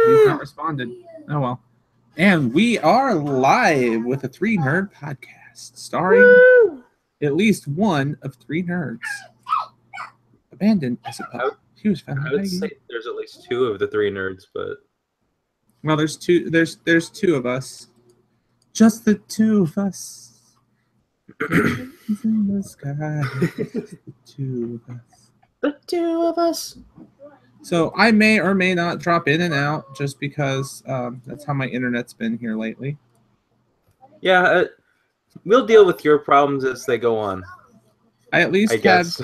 He's not responded. Oh well. And we are live with a 3 Nerd podcast starring at least one of 3 nerds. Abandoned as a pup. He was found. I would say there's at least 2 of the 3 nerds, but well, there's 2. There's 2 of us. Just the 2 of us. In the sky. The 2 of us. The 2 of us. So I may or may not drop in and out just because that's how my internet's been here lately. Yeah, we'll deal with your problems as they go on. I guess.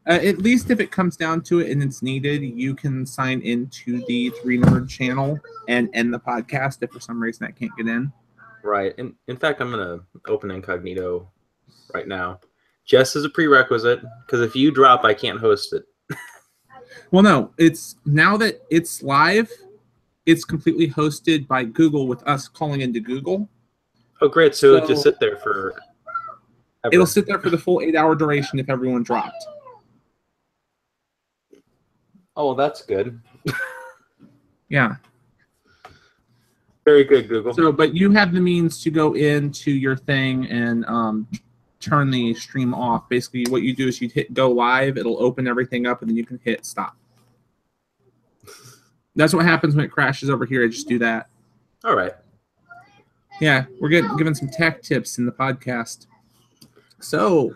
At least if it comes down to it and it's needed, you can sign into the 3 Nerd channel and end the podcast if for some reason I can't get in. Right. And in fact, I'm going to open incognito right now. Just as a prerequisite, because if you drop, I can't host it. Well, no, it's now that it's live, it's completely hosted by Google with us calling into Google. Oh, great. So it'll just sit there for ever. It'll sit there for the full 8-hour duration if everyone dropped. Oh, well, that's good. Yeah. Very good, Google. So, but you have the means to go into your thing and turn the stream off. Basically, what you do is you hit go live. It'll open everything up, and then you can hit stop. That's what happens when it crashes over here. I just do that. All right. Yeah, we're given some tech tips in the podcast. So,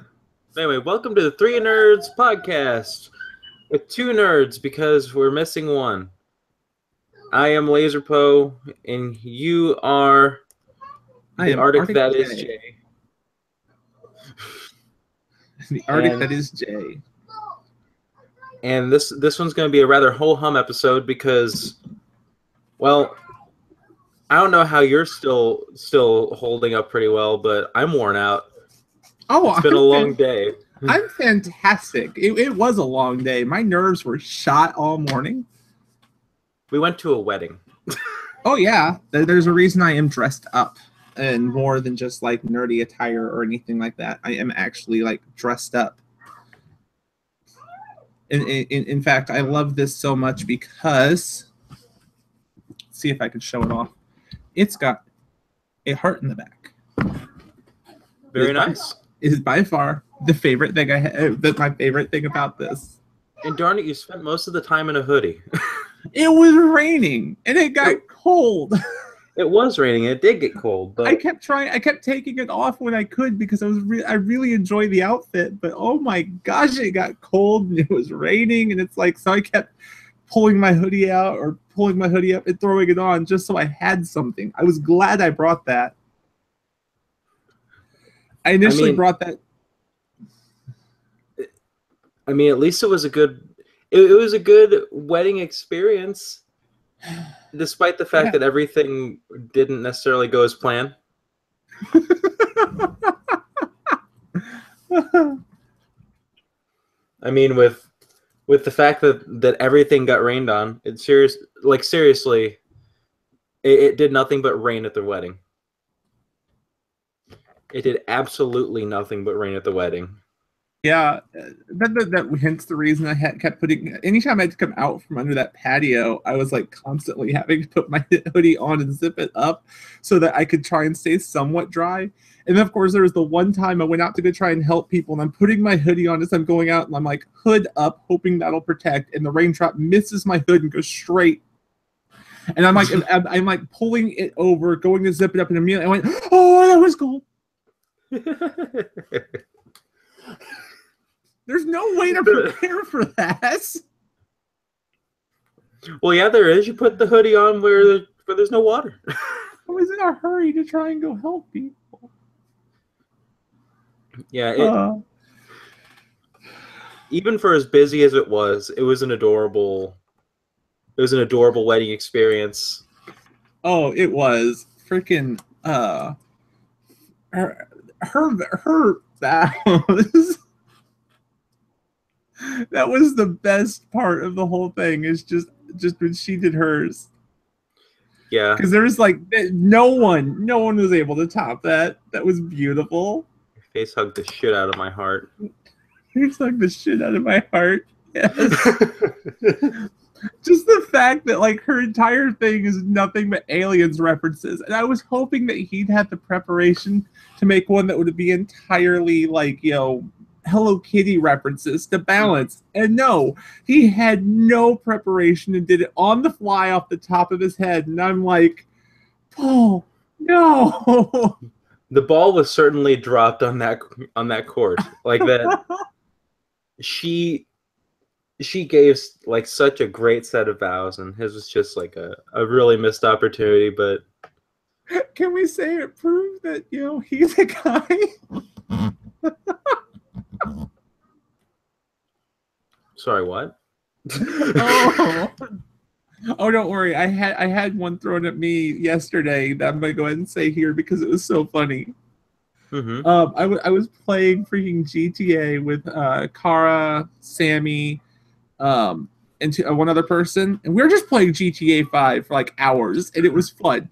anyway, welcome to the 3 Nerds podcast with 2 nerds because we're missing one. I am Lazrpo, and you are the Arctic that is Jay. The Arctic that is Jay. And this one's going to be a rather ho-hum episode because, well, I don't know how you're still holding up pretty well, but I'm worn out. Oh, it's been a long day. I'm fantastic. It was a long day. My nerves were shot all morning. We went to a wedding. Oh, yeah. There's a reason I am dressed up and more than just like nerdy attire or anything like that. I am actually like dressed up. In fact, I love this so much because, let's see if I can show it off. It's got a heart in the back. Very nice. It is by far the favorite thing my favorite thing about this. And darn it, you spent most of the time in a hoodie. It was raining and it got cold. It was raining. It did get cold, but I kept taking it off when I could because I really enjoyed the outfit. But oh my gosh, it got cold and it was raining, and it's like so I kept pulling my hoodie out or pulling my hoodie up and throwing it on just so I had something. I was glad I brought that. I initially brought that. I mean, at least it was a good. It was a good wedding experience, despite the fact that everything didn't necessarily go as planned. I mean, with the fact that everything got rained on, seriously, it did nothing but rain at the wedding. It did absolutely nothing but rain at the wedding. Yeah, that hence the reason I kept putting. Anytime I had to come out from under that patio, I was like constantly having to put my hoodie on and zip it up so that I could try and stay somewhat dry. And then, of course, there was the one time I went out to go try and help people, and I'm putting my hoodie on as I'm going out, and I'm like hood up, hoping that'll protect. And the raindrop misses my hood and goes straight. And I'm like pulling it over, going to zip it up, and immediately I went, "Oh, that was cold." There's no way to prepare for that. Well, yeah, there is. You put the hoodie on where there's no water. I was in a hurry to try and go help people. Yeah, even for as busy as it was an adorable wedding experience. Oh, it was freaking her vows. That was the best part of the whole thing. Is just when she did hers. Yeah, because there was like no one was able to top that. That was beautiful. Your face hugged the shit out of my heart. Face hugged the shit out of my heart. Yes. Just the fact that like her entire thing is nothing but aliens references, and I was hoping that he'd have the preparation to make one that would be entirely like, you know, Hello Kitty references to balance. And no, he had no preparation and did it on the fly off the top of his head. And I'm like, Paul, no. The ball was certainly dropped on that court. Like that, she gave like such a great set of vows, and his was just like a really missed opportunity. But can we say it proved that, you know, he's a guy? Sorry, what? Oh. Oh, don't worry. I had one thrown at me yesterday that I'm gonna go ahead and say here because it was so funny. Mm-hmm. I was playing freaking GTA with Kara, Sammy, and one other person, and we were just playing GTA 5 for like hours, and it was fun.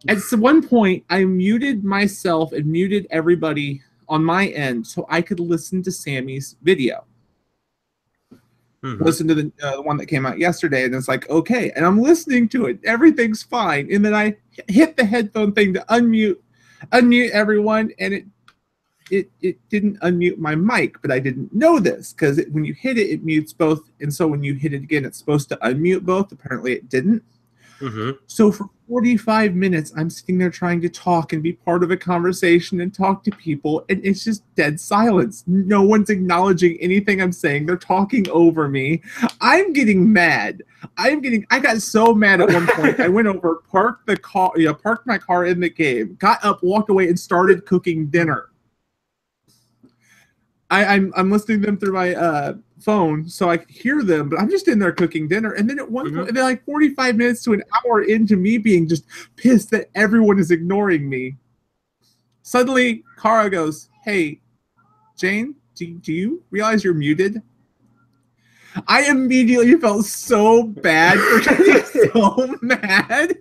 At one point, I muted myself and muted everybody on my end so I could listen to Sammy's video. Listen to the one that came out yesterday, and it's like, okay, and I'm listening to it, everything's fine, and then I hit the headphone thing to unmute everyone, and it didn't unmute my mic, but I didn't know this because when you hit it, it mutes both, and so when you hit it again, it's supposed to unmute both. Apparently, it didn't. So for 45 minutes, I'm sitting there trying to talk and be part of a conversation and talk to people, and it's just dead silence. No one's acknowledging anything I'm saying. They're talking over me. I'm getting mad. I got so mad at one point. I went over, parked my car in the game, got up, walked away, and started cooking dinner. I'm listening to them through my phone so I could hear them, but I'm just in there cooking dinner. And then at one point, they're like 45 minutes to an hour into me being just pissed that everyone is ignoring me. Suddenly, Kara goes, "Hey, Jane, do you realize you're muted?" I immediately felt so bad for getting so mad.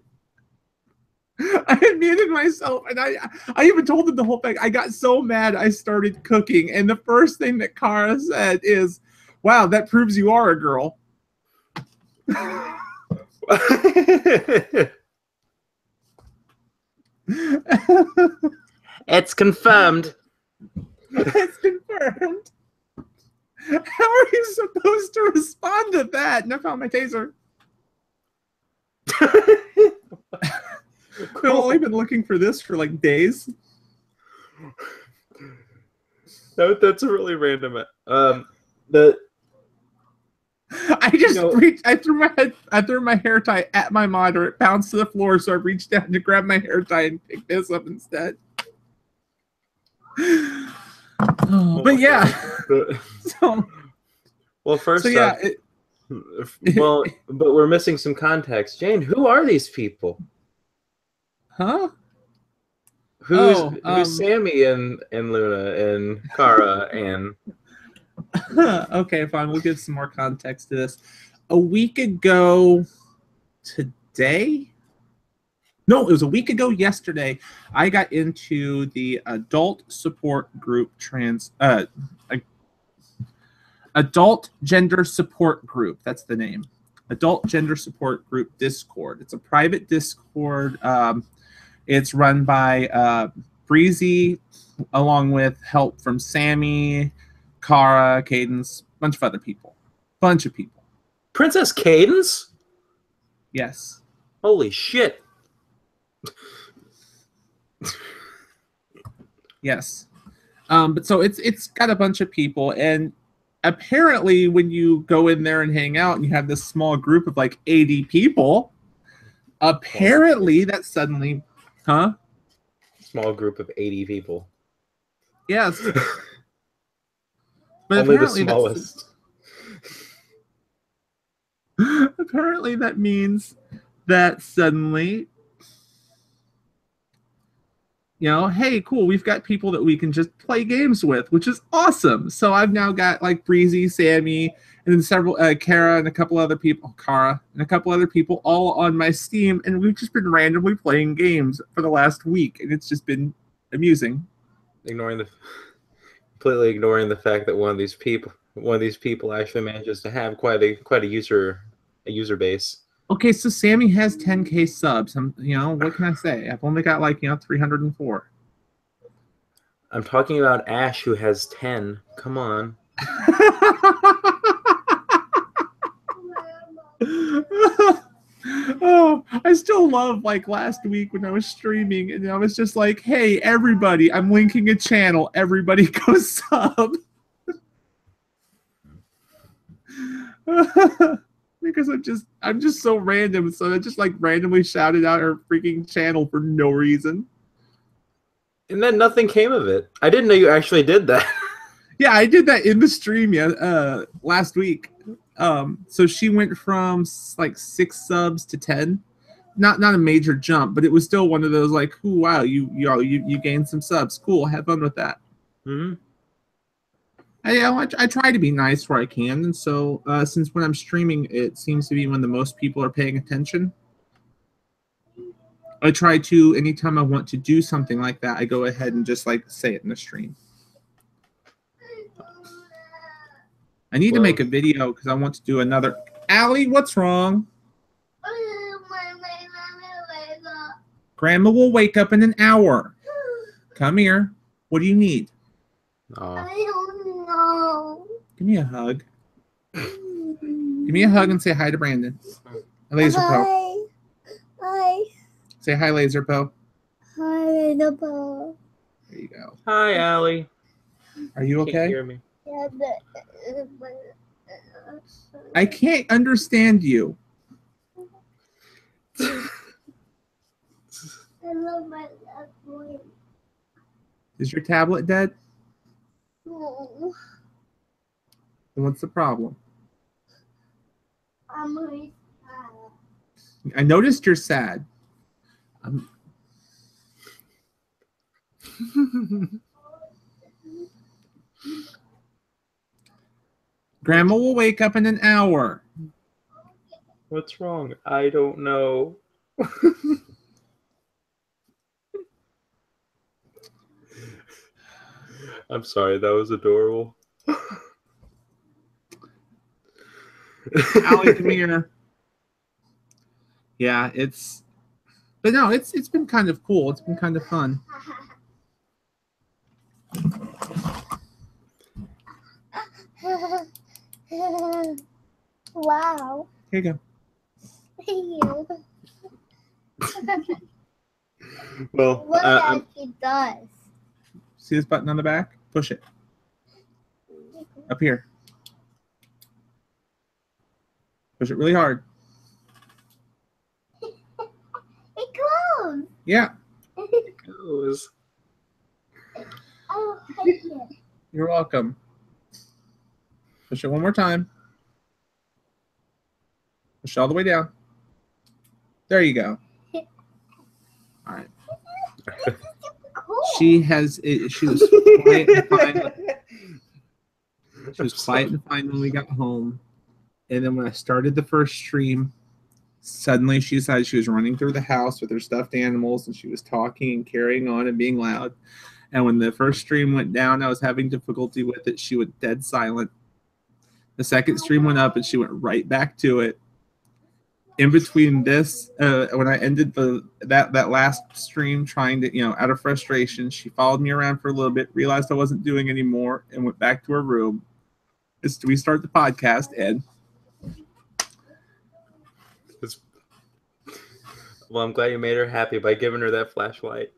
I muted myself, and I even told them the whole thing. I got so mad, I started cooking, and the first thing that Kara said is, "Wow, that proves you are a girl." It's confirmed. It's confirmed. How are you supposed to respond to that? And I found my taser. I've only been looking for this for like days. That's a really random. I just reached. I threw my hair tie at my monitor. It bounced to the floor, so I reached down to grab my hair tie and pick this up instead. But yeah. Well, first, yeah. But we're missing some context. Jane, who are these people? Huh? Who's Sammy and Luna and Kara and? Okay, fine. We'll give some more context to this. A week ago today? No, it was a week ago yesterday. I got into the adult support group adult gender support group. That's the name. Adult gender support group Discord. It's a private Discord. It's run by Breezy, along with help from Sammy, Kara, Cadence, bunch of other people. Bunch of people. Princess Cadence? Yes. Holy shit. Yes. But so it's got a bunch of people, and apparently when you go in there and hang out and you have this small group of like 80 people, apparently that suddenly, Small group of 80 people. Yes. But only the smallest. Apparently that means that suddenly, you know, hey, cool, we've got people that we can just play games with, which is awesome. So I've now got like Breezy, Sammy, and then several Kara and a couple other people, all on my Steam, and we've just been randomly playing games for the last week, and it's just been amusing. Completely ignoring the fact that one of these people actually manages to have quite a user a user base. Okay, so Sammy has 10K subs. What can I say? I've only got 304. I'm talking about Ash, who has 10. Come on. Oh, I still love last week when I was streaming and I was just like, hey, everybody, I'm linking a channel. Everybody go sub. Because I'm just so random. So I just randomly shouted out her freaking channel for no reason. And then nothing came of it. I didn't know you actually did that. Yeah, I did that in the stream last week. So she went from 6 subs to 10. Not a major jump, but it was still one of those ooh, wow, you gained some subs. Cool, have fun with that. Mm-hmm. I try to be nice where I can, and so since when I'm streaming, it seems to be when the most people are paying attention. I try to, anytime I want to do something like that, I go ahead and just say it in the stream. I need to make a video because I want to do another. Allie, what's wrong? Grandma will wake up in an hour. Come here. What do you need? I don't know. Give me a hug. Give me a hug and say hi to Brandon. Lazrpo. Hi. Say hi, Lazrpo. Hi, Lazrpo. There you go. Hi, Allie. Are you Can't okay? hear me. Yeah, I can't understand you. I love my last boy. Is your tablet dead? No, Then what's the problem? I'm really sad. I noticed you're sad. Grandma will wake up in an hour. What's wrong? I don't know. I'm sorry, that was adorable. Allie, come here. Yeah, but no, it's been kind of cool. It's been kind of fun. Wow. Here you go. Thank you. Well, What actually does? See this button on the back? Push it. Up here. Push it really hard. It closed. Yeah. it goes. Oh, thank you. You're welcome. Push it one more time. Push it all the way down. There you go. All right. Cool. She was quiet and fine. She was quiet and fine when we got home. And then when I started the first stream, suddenly she decided she was running through the house with her stuffed animals and she was talking and carrying on and being loud. And when the first stream went down, I was having difficulty with it. She went dead silent. The second stream went up and she went right back to it. In between this, when I ended that last stream trying to, out of frustration, she followed me around for a little bit, realized I wasn't doing anymore, and went back to her room. We start the podcast, Ed. Well, I'm glad you made her happy by giving her that flashlight.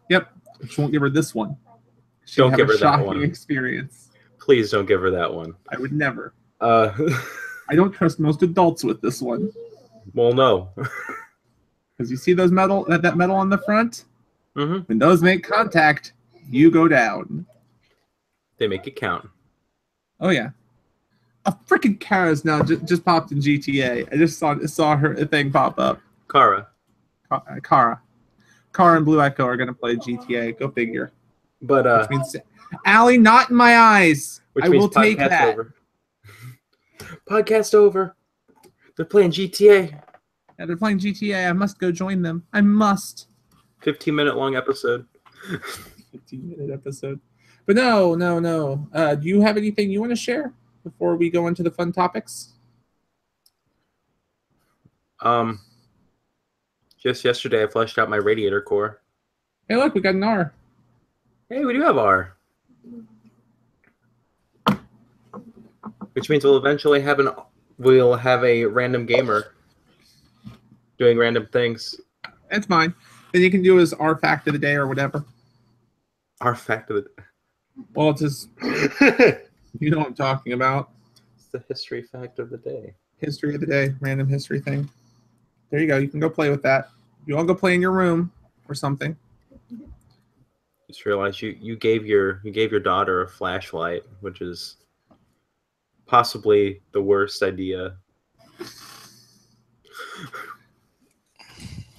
Yep. She won't give her this one. Don't give her that one. Experience. Please don't give her that one. I would never. I don't trust most adults with this one. Well, no. Because you see those that metal on the front? Mm-hmm. When those make contact, you go down. They make it count. Oh, yeah. A freaking Kara's now just popped in GTA. I just saw her thing pop up. Kara. Kara and Blue Echo are going to play GTA. Go figure. But, which means, Allie, not in my eyes. I will take that. Over. Podcast over. They're playing GTA. Yeah, they're playing GTA. I must go join them. I must. 15-minute long episode. 15-minute episode. But no. Do you have anything you want to share before we go into the fun topics? Just yesterday I flushed out my radiator core. Hey, look, we got an R. Hey, we do have R. Which means we'll eventually have a random gamer doing random things. That's fine. Then you can do his R fact of the day or whatever. R fact of the Well, it's just, you know what I'm talking about. It's the history fact of the day. History of the day, random history thing. There you go. You can go play with that. You all go play in your room or something. Just realized you gave your daughter a flashlight, which is possibly the worst idea.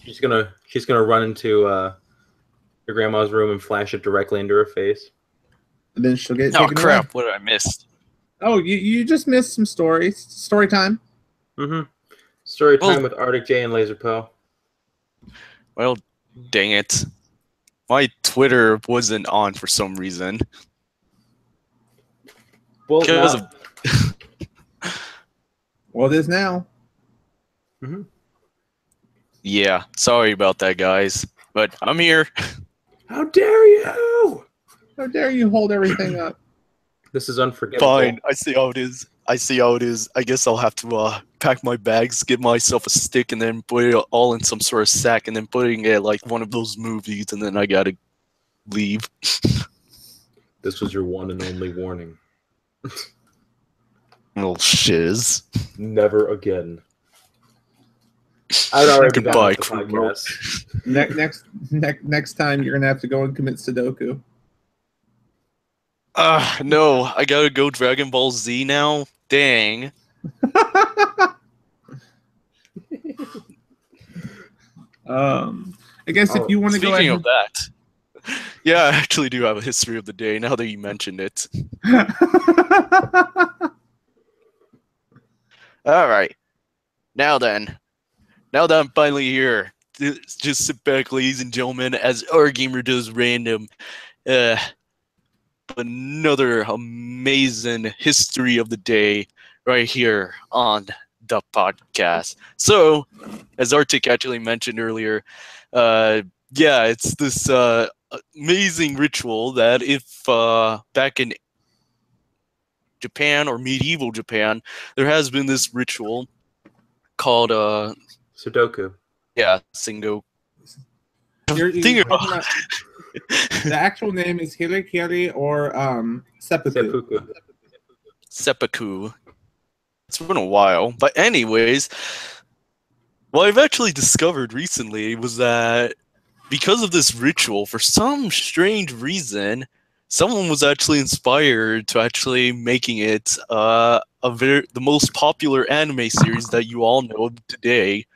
She's gonna run into your grandma's room and flash it directly into her face. And then she'll get Oh taken crap! away. What did I miss? Oh, you just missed some stories. Story time. Mm-hmm. Story time Well- with ArticJay and Lazrpo. Well, dang it. My Twitter wasn't on for some reason. Well, Because now- Well, it is now. Mm-hmm. Yeah, sorry about that, guys. But I'm here. How dare you! How dare you hold everything up? This is unforgivable. Fine, I see how it is. I guess I'll have to pack my bags, get myself a stick, and then put it all in some sort of sack, and then putting it like one of those movies, and then I gotta leave. This was your one and only warning. Little shiz. Never again. I'd already Goodbye, gotten the crew. podcast. Next time, you're gonna have to go and commit Sudoku. No, I gotta go Dragon Ball Z now. Dang. I guess if you want to go Speaking ahead. of that, yeah, I actually do have a history of the day now that you mentioned it. All right. Now then, now that I'm finally here, just sit back, ladies and gentlemen, as R-Gamerdoesrandom. Another amazing history of the day right here on the podcast. So, as Arctic actually mentioned earlier, yeah, it's this amazing ritual that if back in Japan or medieval Japan, there has been this ritual called Sudoku. yeah, Singo. You're Thinking talking about, the actual name is Hirikiri or Seppuku. Seppuku. Seppuku. It's been a while, but anyways, what I've actually discovered recently was that because of this ritual, for some strange reason, someone was actually inspired to actually making it the most popular anime series that you all know of today.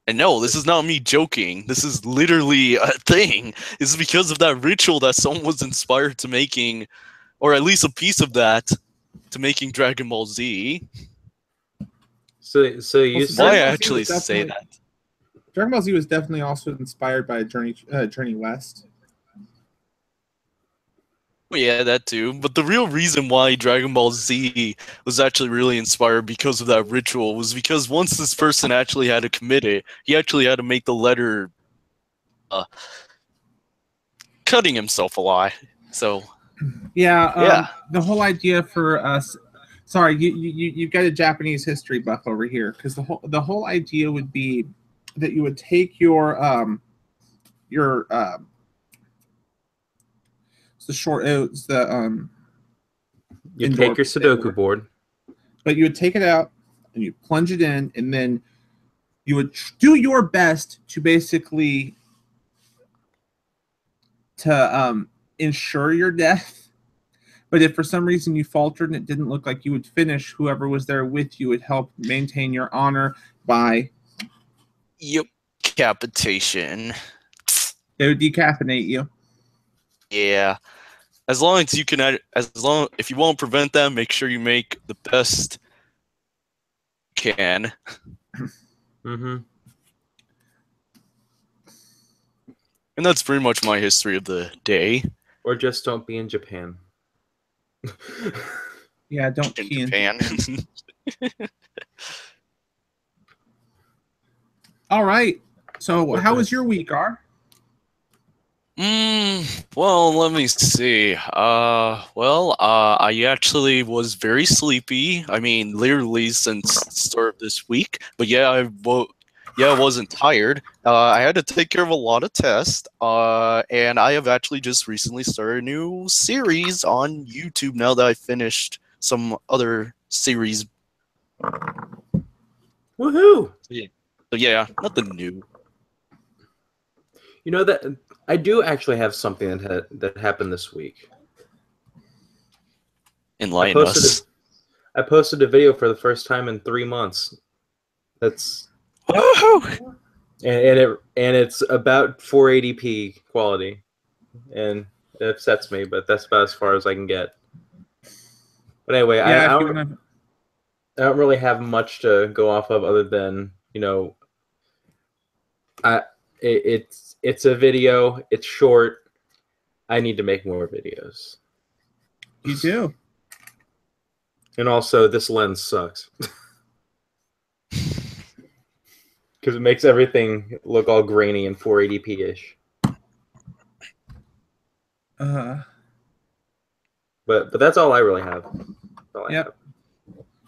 And no, this is not me joking. This is literally a thing. It's because of that ritual that someone was inspired to making, or at least a piece of that, to making Dragon Ball Z. So you Well, said Why I Ball Z actually was say definitely- that? Dragon Ball Z was definitely also inspired by Journey West. Well, yeah, that too. But the real reason why Dragon Ball Z was actually really inspired because of that ritual was because once this person actually had to commit it, he actually had to make the letter cutting himself a lot. So Yeah, Yeah. The whole idea for us. Sorry, you've got a Japanese history buff over here, because the whole idea would be that you would take your it's the short it's the you indoor take your Sudoku board. but you would take it out and you plunge it in, and then you would do your best to basically to ensure your death. But if for some reason you faltered and it didn't look like you would finish, whoever was there with you would help maintain your honor by yep, decapitation. they would decaffeinate you. Yeah. As long as you can, if you want to prevent that, make sure you make the best you can. Mm-hmm. And that's pretty much my history of the day. Or just don't be in Japan. Yeah, don't in key in Japan. All right. So, how was your week, R? Well, let me see. I actually was very sleepy. I mean, literally since the start of this week. But yeah, I wasn't tired. I had to take care of a lot of tests. And I have actually just recently started a new series on YouTube now that I finished some other series. Woohoo! So yeah, nothing new. You know that I do actually have something that happened this week. Enlighten us. I posted a video for the first time in 3 months. That's Woohoo! and it's about 480p quality, and it upsets me, but that's about as far as I can get. But anyway, Yeah, I if you don't, want to. I don't really have much to go off of other than it's a video. It's short. I need to make more videos. You do. And also, this lens sucks. Because it makes everything look all grainy and 480p-ish. But that's all I really have. Yep.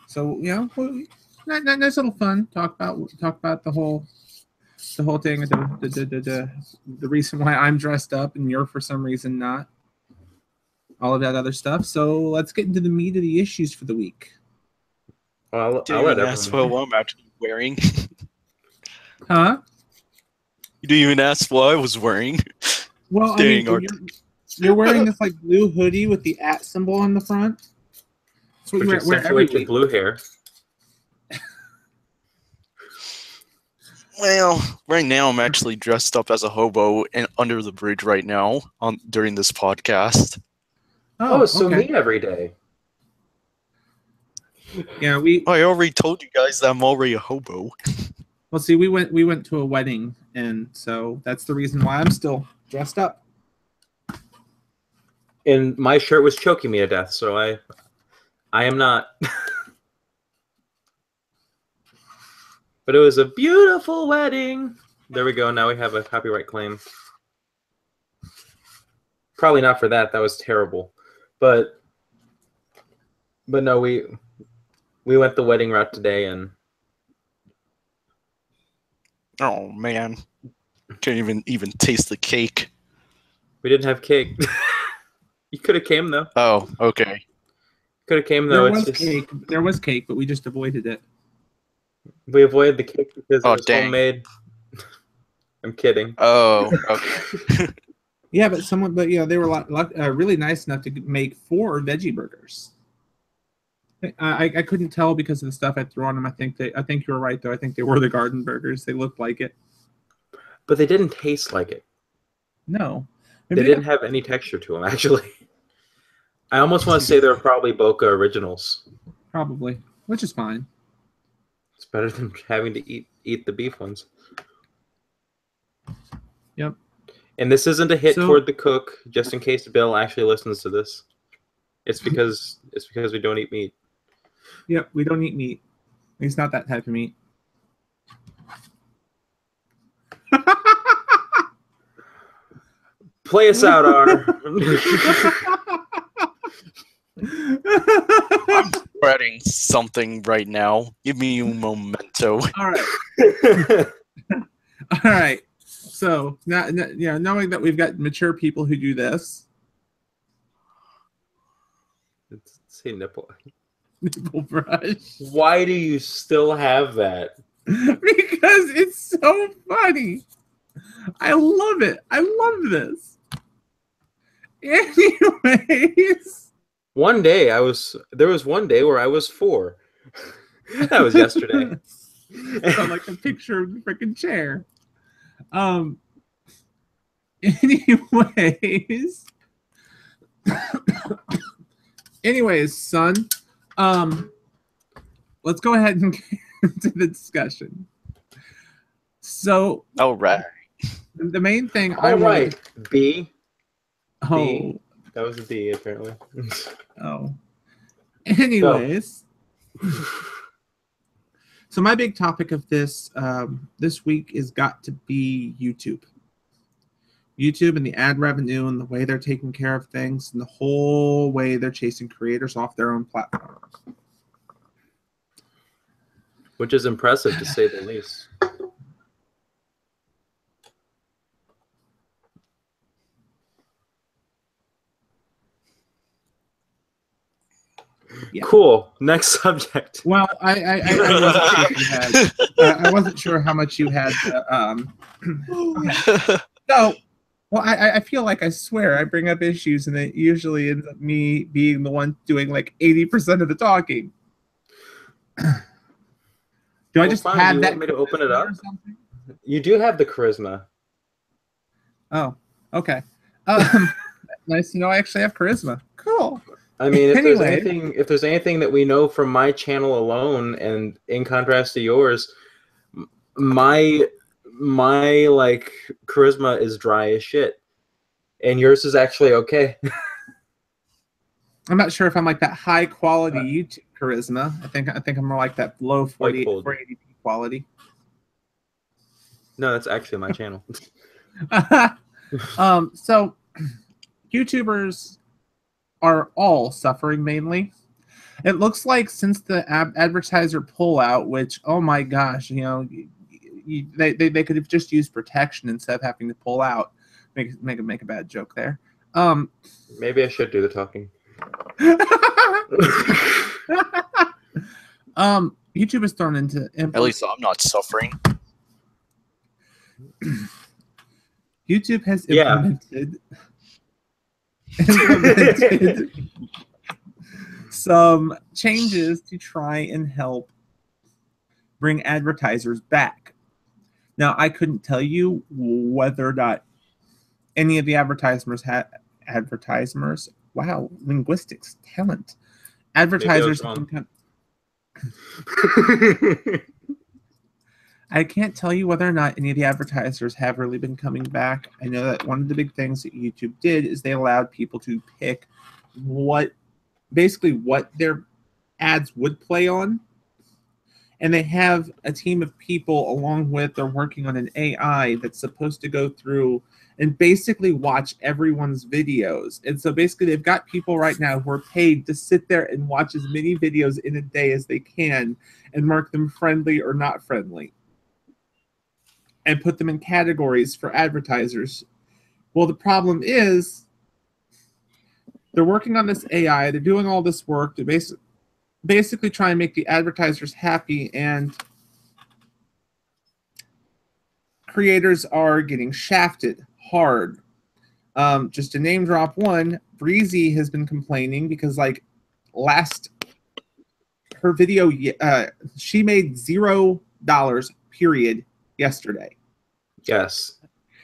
So nice little fun. Talk about the whole thing, the reason why I'm dressed up and you're for some reason not. All of that other stuff. So let's get into the meat of the issues for the week. Well, Didn't even ask what I'm actually wearing. Huh? You didn't even ask what I was wearing. Well, Dang, I mean, you're wearing this like blue hoodie with the @ symbol on the front. That's what you wear every week. Blue hair. Well, right now I'm actually dressed up as a hobo and under the bridge right now during this podcast. Oh, so okay. me every day. Yeah, I already told you guys that I'm already a hobo. Well, see, we went to a wedding, and so that's the reason why I'm still dressed up. And my shirt was choking me to death, so I am not. But it was a beautiful wedding. There we go. Now we have a copyright claim. Probably not for that. That was terrible. But no, we went the wedding route today, and Oh man, can't even taste the cake. we didn't have cake. You could have came though. Oh, okay. Could have came though. Cake. There was cake, but we just avoided it. We avoided the cake because it was dang. homemade. I'm kidding. Oh, okay. Yeah, but they were really nice enough to make 4 veggie burgers. I couldn't tell because of the stuff I threw on them. I think you were right though. I think they were the garden burgers. They looked like it, but they didn't taste like it. No, they didn't have any texture to them. Actually, I almost want to say they're probably Boca Originals. Probably, which is fine. It's better than having to eat the beef ones. Yep. And this isn't a hit toward the cook, just in case Bill actually listens to this. It's because we don't eat meat. Yep, we don't eat meat. It's not that type of meat. Play us out, R. I'm spreading something right now. Give me un momento. All right. All right. So knowing that we've got mature people who do this. Say nipple. Nipple brush. Why do you still have that? Because it's so funny. I love it. I love this. Anyways. There was one day where I was 4. That was yesterday. So like a picture of the freaking chair. Anyways. Anyways, son. Let's go ahead and get into the discussion. So, all right. The main thing B. Oh, that was a D apparently. Oh, Anyways, so my big topic of this this week is got to be YouTube. YouTube and the ad revenue and the way they're taking care of things and the whole way they're chasing creators off their own platforms. Which is impressive to say the least. Yeah. Cool. Next subject. Well, I wasn't sure how much you had. Okay. So, well, I feel like I swear I bring up issues, and it usually ends up me being the one doing like 80% of the talking. Do I just fine. have You that? Want me to open it up? Or something? You do have the charisma. Oh, okay. Nice to know I actually have charisma. Cool. I mean, if Anyway. there's anything that we know from my channel alone, and in contrast to yours, my like charisma is dry as shit, and yours is actually okay. I'm not sure if I'm like that high quality YouTube charisma. I think I'm more like that low 480p quality. No, that's actually my channel. So YouTubers are all suffering mainly. It looks like since the advertiser pullout, which, oh my gosh, you know, they could have just used protection instead of having to pull out. Make a bad joke there. Maybe I should do the talking. YouTube is thrown into At least I'm not suffering. YouTube has Yeah. implemented some changes to try and help bring advertisers back. Now, I couldn't tell you whether or not any of the advertisers. Wow, linguistics talent. Advertisers. I can't tell you whether or not any of the advertisers have really been coming back. I know that one of the big things that YouTube did is they allowed people to pick what their ads would play on. And they have a team of people along with, they're working on an AI that's supposed to go through and basically watch everyone's videos. And so basically they've got people right now who are paid to sit there and watch as many videos in a day as they can and mark them friendly or not friendly, and put them in categories for advertisers. Well, the problem is they're working on this AI. They're doing all this work to basically try and make the advertisers happy, and creators are getting shafted hard. Just to name drop one, Breezy has been complaining because like her video, she made $0 period yesterday. Yes.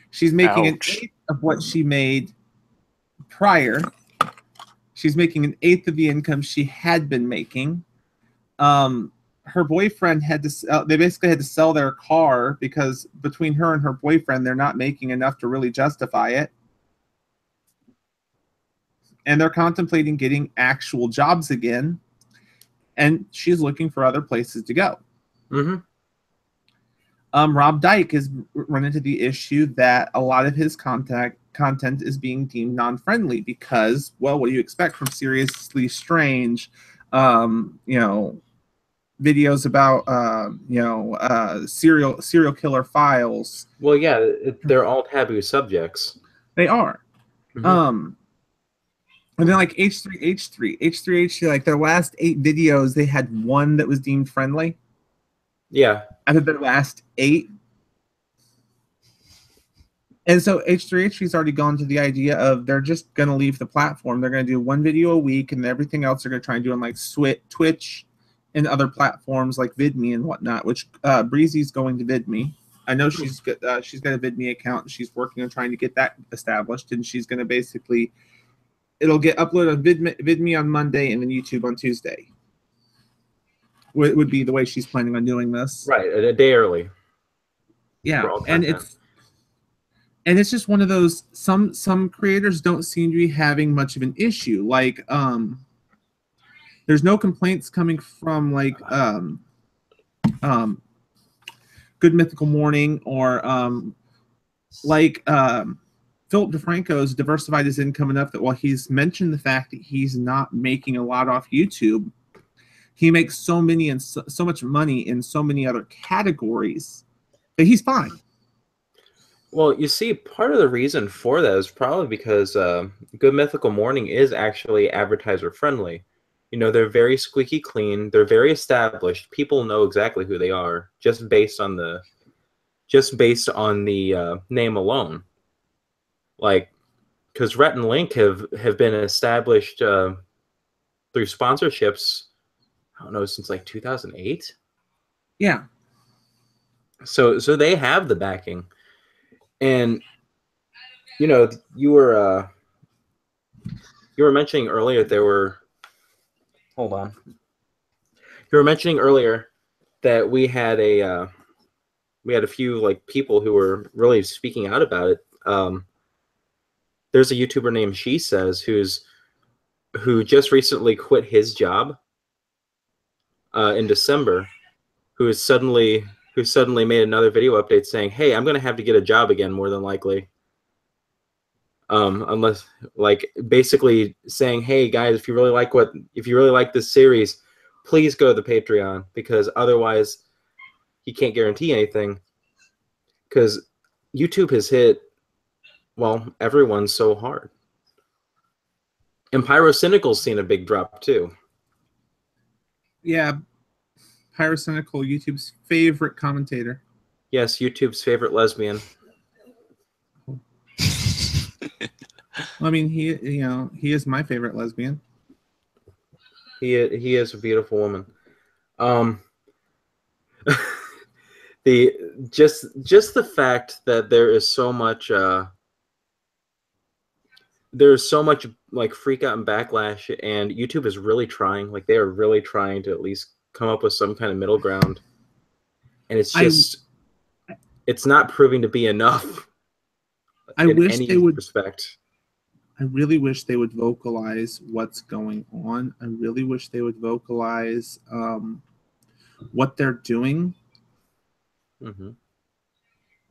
She's making an Ouch. eighth of what she made prior. She's making an eighth of the income she had been making. Her boyfriend had to. They basically had to sell their car because between her and her boyfriend, they're not making enough to really justify it. And they're contemplating getting actual jobs again. And she's looking for other places to go. Mm-hmm. Rob Dyke has run into the issue that a lot of his content is being deemed non-friendly because, well, what do you expect from Seriously Strange? Videos about serial killer files. Well, yeah, they're all taboo subjects. They are. Mhm. And then like H3H3, like their last 8 videos, they had one that was deemed friendly. Yeah. Out of their last 8. And so H3H3's already gone to the idea of they're just going to leave the platform. They're going to do 1 video a week, and everything else they're going to try and do on like Twitch and other platforms like VidMe and whatnot, which Breezy's going to VidMe. I know she's got a VidMe account, and she's working on trying to get that established, and she's going to basically, it'll get uploaded on VidMe on Monday and then YouTube on Tuesday. Would be the way she's planning on doing this. Right, a day early. Yeah, and it's just one of those, some creators don't seem to be having much of an issue. Like There's no complaints coming from like Good Mythical Morning or Philip DeFranco's diversified his income enough that while he's mentioned the fact that he's not making a lot off YouTube, he makes so much money in so many other categories that he's fine. Well, you see, part of the reason for that is probably because Good Mythical Morning is actually advertiser friendly. You know, they're very squeaky clean. They're very established. People know exactly who they are just based on the name alone. Like, because Rhett and Link have been established through sponsorships, I don't know, since like 2008. Yeah. So they have the backing. And you know, you were mentioning earlier there were hold on. You were mentioning earlier that we had a few like people who were really speaking out about it. There's a YouTuber named She Says who just recently quit his job in December, who suddenly made another video update saying, "Hey, I'm going to have to get a job again, more than likely." Unless, like, basically saying, "Hey guys, if you really like this series, please go to the Patreon, because otherwise he can't guarantee anything." Because YouTube has hit, well, everyone so hard. And Pyrocynical's seen a big drop too. Yeah. Pyrocynical, YouTube's favorite commentator. Yes, YouTube's favorite lesbian. I mean, he is my favorite lesbian. He is a beautiful woman. The fact that there's so much like freak out and backlash, and YouTube is really trying. Like, they are really trying to at least come up with some kind of middle ground, and it's not proving to be enough. I wish they would respect. I really wish they would vocalize what's going on. I really wish they would vocalize what they're doing. Mm-hmm.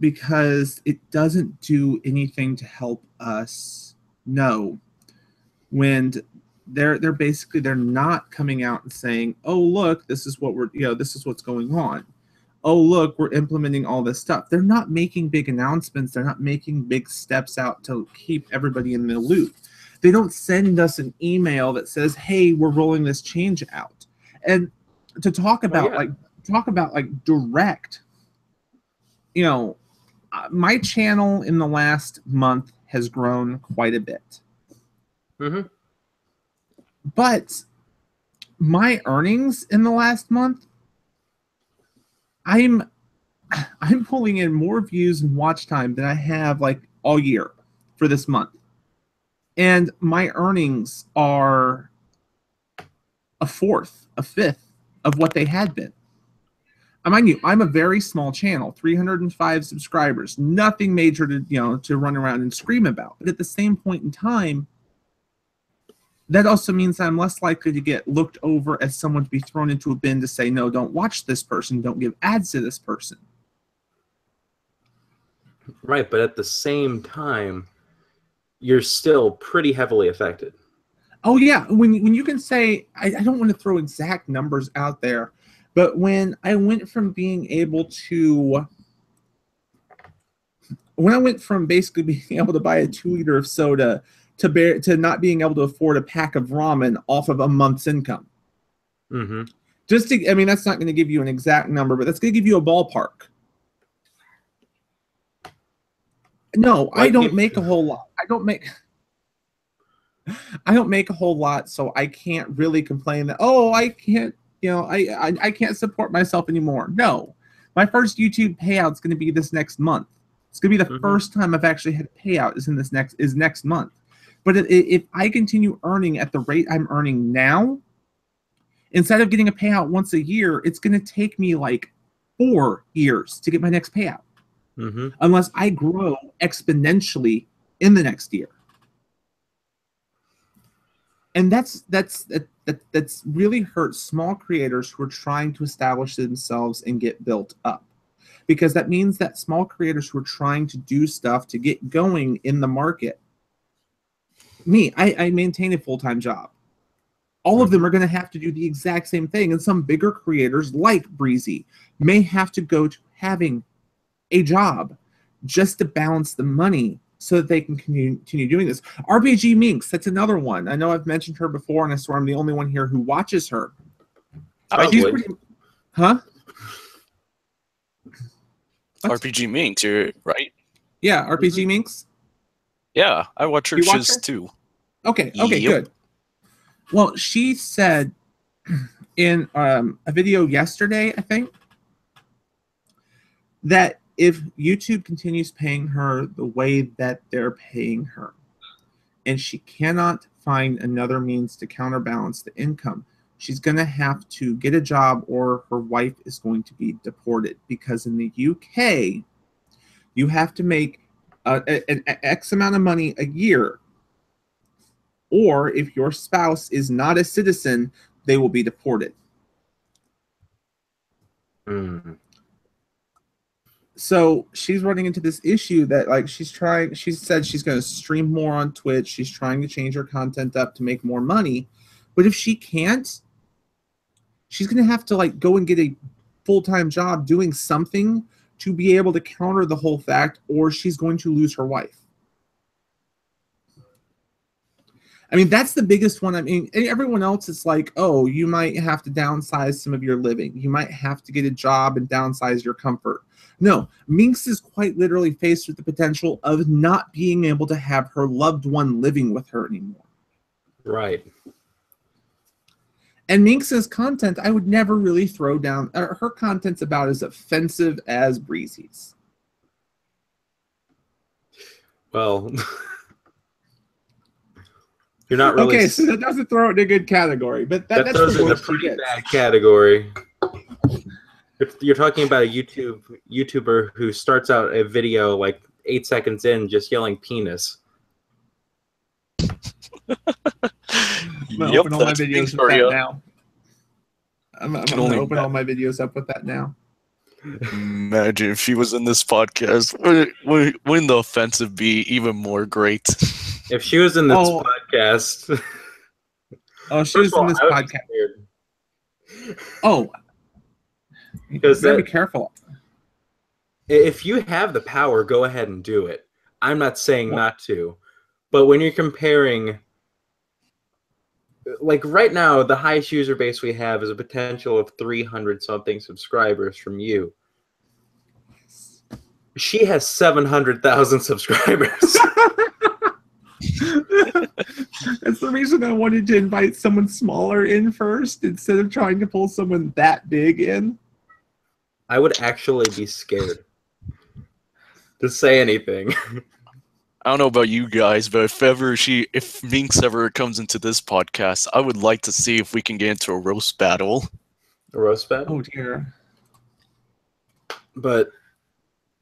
Because it doesn't do anything to help us know when they're not coming out and saying, "Oh, look, this is what's going on. Oh, look, we're implementing all this stuff." They're not making big announcements. They're not making big steps out to keep everybody in the loop. They don't send us an email that says, "Hey, we're rolling this change out." And to talk about direct, my channel in the last month has grown quite a bit. Mm-hmm. But my earnings in the last month, I'm pulling in more views and watch time than I have like all year for this month. And my earnings are a fifth of what they had been. Mind you, I'm a very small channel, 305 subscribers, nothing major to run around and scream about. But at the same point in time, that also means I'm less likely to get looked over as someone to be thrown into a bin to say, "No, don't watch this person, don't give ads to this person." Right, but at the same time, you're still pretty heavily affected. Oh yeah, when you can say, I don't want to throw exact numbers out there, but when I went from basically being able to buy a 2-liter of soda to not being able to afford a pack of ramen off of a month's income. Mm-hmm. That's not going to give you an exact number, but that's going to give you a ballpark. No, I don't make a whole lot. I don't make a whole lot, so I can't really complain that, "Oh, I can't, I can't support myself anymore." No, my first YouTube payout is going to be this next month. It's going to be the first time I've actually had a payout is next month. But if I continue earning at the rate I'm earning now, instead of getting a payout once a year, it's going to take me like 4 years to get my next payout. Mm-hmm. Unless I grow exponentially in the next year. And that's that's really hurt small creators who are trying to establish themselves and get built up. Because that means that small creators who are trying to do stuff to get going in the market. I maintain a full-time job. All of them are going to have to do the exact same thing. And some bigger creators like Breezy may have to go to having a job just to balance the money so that they can continue doing this. RPG Minx, that's another one. I know I've mentioned her before, and I swear I'm the only one here who watches her. I would. Huh? What? RPG Minx, you're right. Yeah, RPG Minx. Yeah, I watch her You watch shows her? too. Okay, Yep. good. Well, she said in a video yesterday, I think, that if YouTube continues paying her the way that they're paying her, and she cannot find another means to counterbalance the income, she's going to have to get a job or her wife is going to be deported. Because in the UK, you have to make an X amount of money a year. Or if your spouse is not a citizen, they will be deported. So she's running into this issue that, like, she said she's going to stream more on Twitch. She's trying to change her content up to make more money. But if she can't, she's going to have to, like, go and get a full-time job doing something to be able to counter the whole fact, or she's going to lose her wife. I mean, that's the biggest one. I mean, everyone else is like, oh, you might have to downsize some of your living. You might have to get a job and downsize your comfort. No, Minx is quite literally faced with the potential of not being able to have her loved one living with her anymore. Right. And Minx's content, I would never really throw down. Her content's about as offensive as Breezy's. Well, you're not really. Okay, so that doesn't throw it in a good category, but that's throws it in a pretty bad category. If you're talking about a YouTuber who starts out a video like 8 seconds in just yelling penis. I'm going to open all my videos with that now. I'm going to open all my videos up with that now. Imagine if she was in this podcast. Wouldn't the offensive be even more great? If she was in this podcast. Oh, she was in this podcast. Oh. Because you gotta be careful. If you have the power, go ahead and do it. I'm not saying not to. But when you're comparing, like right now, the highest user base we have is a potential of 300-something subscribers from you. She has 700,000 subscribers. That's the reason I wanted to invite someone smaller in first instead of trying to pull someone that big in. I would actually be scared to say anything. I don't know about you guys, but if Minx ever comes into this podcast, I would like to see if we can get into a roast battle. A roast battle? Oh dear. But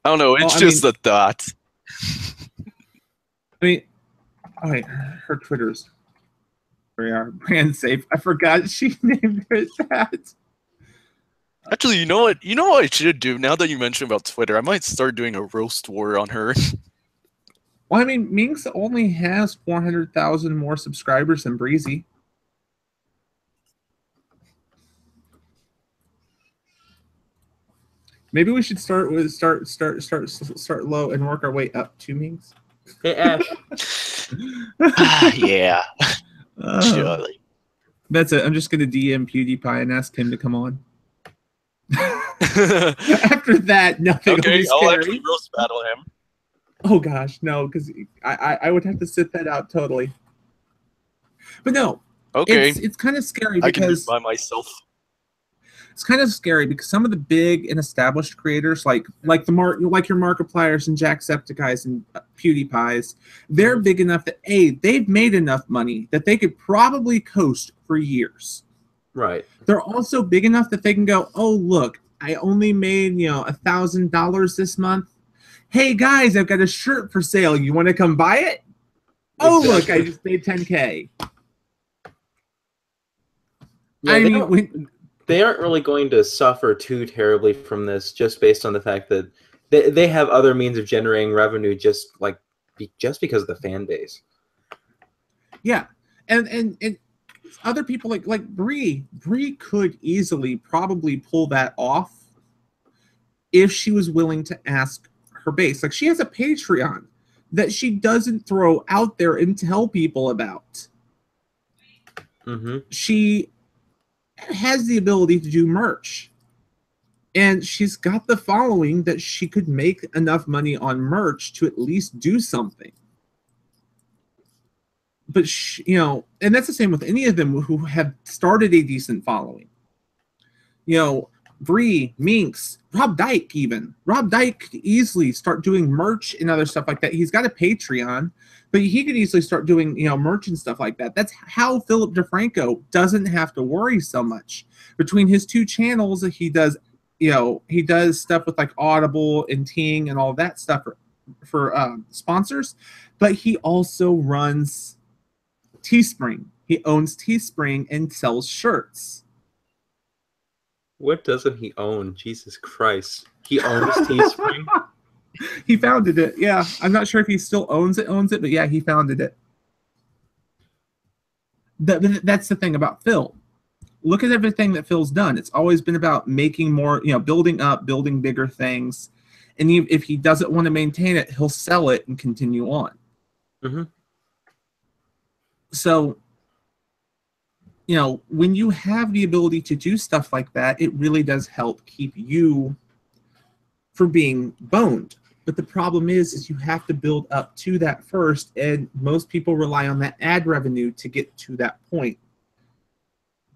I don't know. It's just a thought. I mean, all right, her Twitter's brand safe. I forgot she named it that. Actually, you know what? You know what I should do now that you mentioned about Twitter? I might start doing a roast war on her. Well, I mean, Minx only has 400,000 more subscribers than Breezy. Maybe we should start low and work our way up to Minx. Hey, Ash. Yeah. That's it. I'm just going to DM PewDiePie and ask him to come on. After that, nothing. Okay, I'll actually roast battle him. Oh gosh, no, because I would have to sit that out totally. But no, okay, it's kind of scary I can do because it by myself. It's kind of scary because some of the big and established creators, like your Markipliers and Jacksepticeye's and PewDiePies, they're big enough that they've made enough money that they could probably coast for years. Right. They're also big enough that they can go, oh look, I only made $1,000 this month. Hey guys, I've got a shirt for sale. You want to come buy it? Oh look, I just made 10K. Yeah, I mean, they aren't really going to suffer too terribly from this, just based on the fact that they have other means of generating revenue, just because of the fan base. yeah, and other people like Bree could easily probably pull that off if she was willing to ask her base. Like, she has a Patreon that she doesn't throw out there and tell people about. Mm-hmm. She has the ability to do merch, and she's got the following that she could make enough money on merch to at least do something. But she, and that's the same with any of them who have started a decent following. Bree, Minx, Rob Dyke, even. Rob Dyke could easily start doing merch and other stuff like that. He's got a Patreon, but he could easily start doing, merch and stuff like that. That's how Philip DeFranco doesn't have to worry so much. Between his two channels, he does stuff with like Audible and Ting and all that stuff for sponsors, but he also runs Teespring. He owns Teespring and sells shirts. What doesn't he own? Jesus Christ. He owns Teespring? He founded it, yeah. I'm not sure if he still owns it, but yeah, he founded it. That's the thing about Phil. Look at everything that Phil's done. It's always been about making more, building bigger things. And if he doesn't want to maintain it, he'll sell it and continue on. Mm-hmm. So, when you have the ability to do stuff like that, it really does help keep you from being boned. But the problem is you have to build up to that first, and most people rely on that ad revenue to get to that point.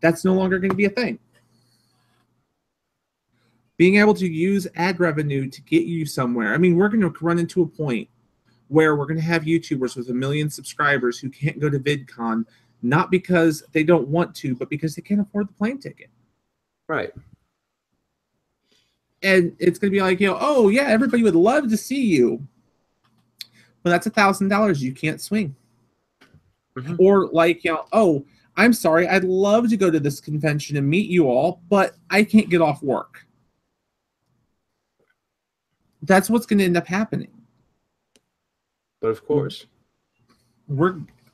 That's no longer going to be a thing. Being able to use ad revenue to get you somewhere. I mean, we're going to run into a point where we're going to have YouTubers with 1 million subscribers who can't go to VidCon, not because they don't want to, but because they can't afford the plane ticket. Right. And it's going to be like, oh yeah, everybody would love to see you. But that's $1,000 you can't swing. Mm-hmm. Or like, oh, I'm sorry, I'd love to go to this convention and meet you all, but I can't get off work. That's what's going to end up happening. But of course.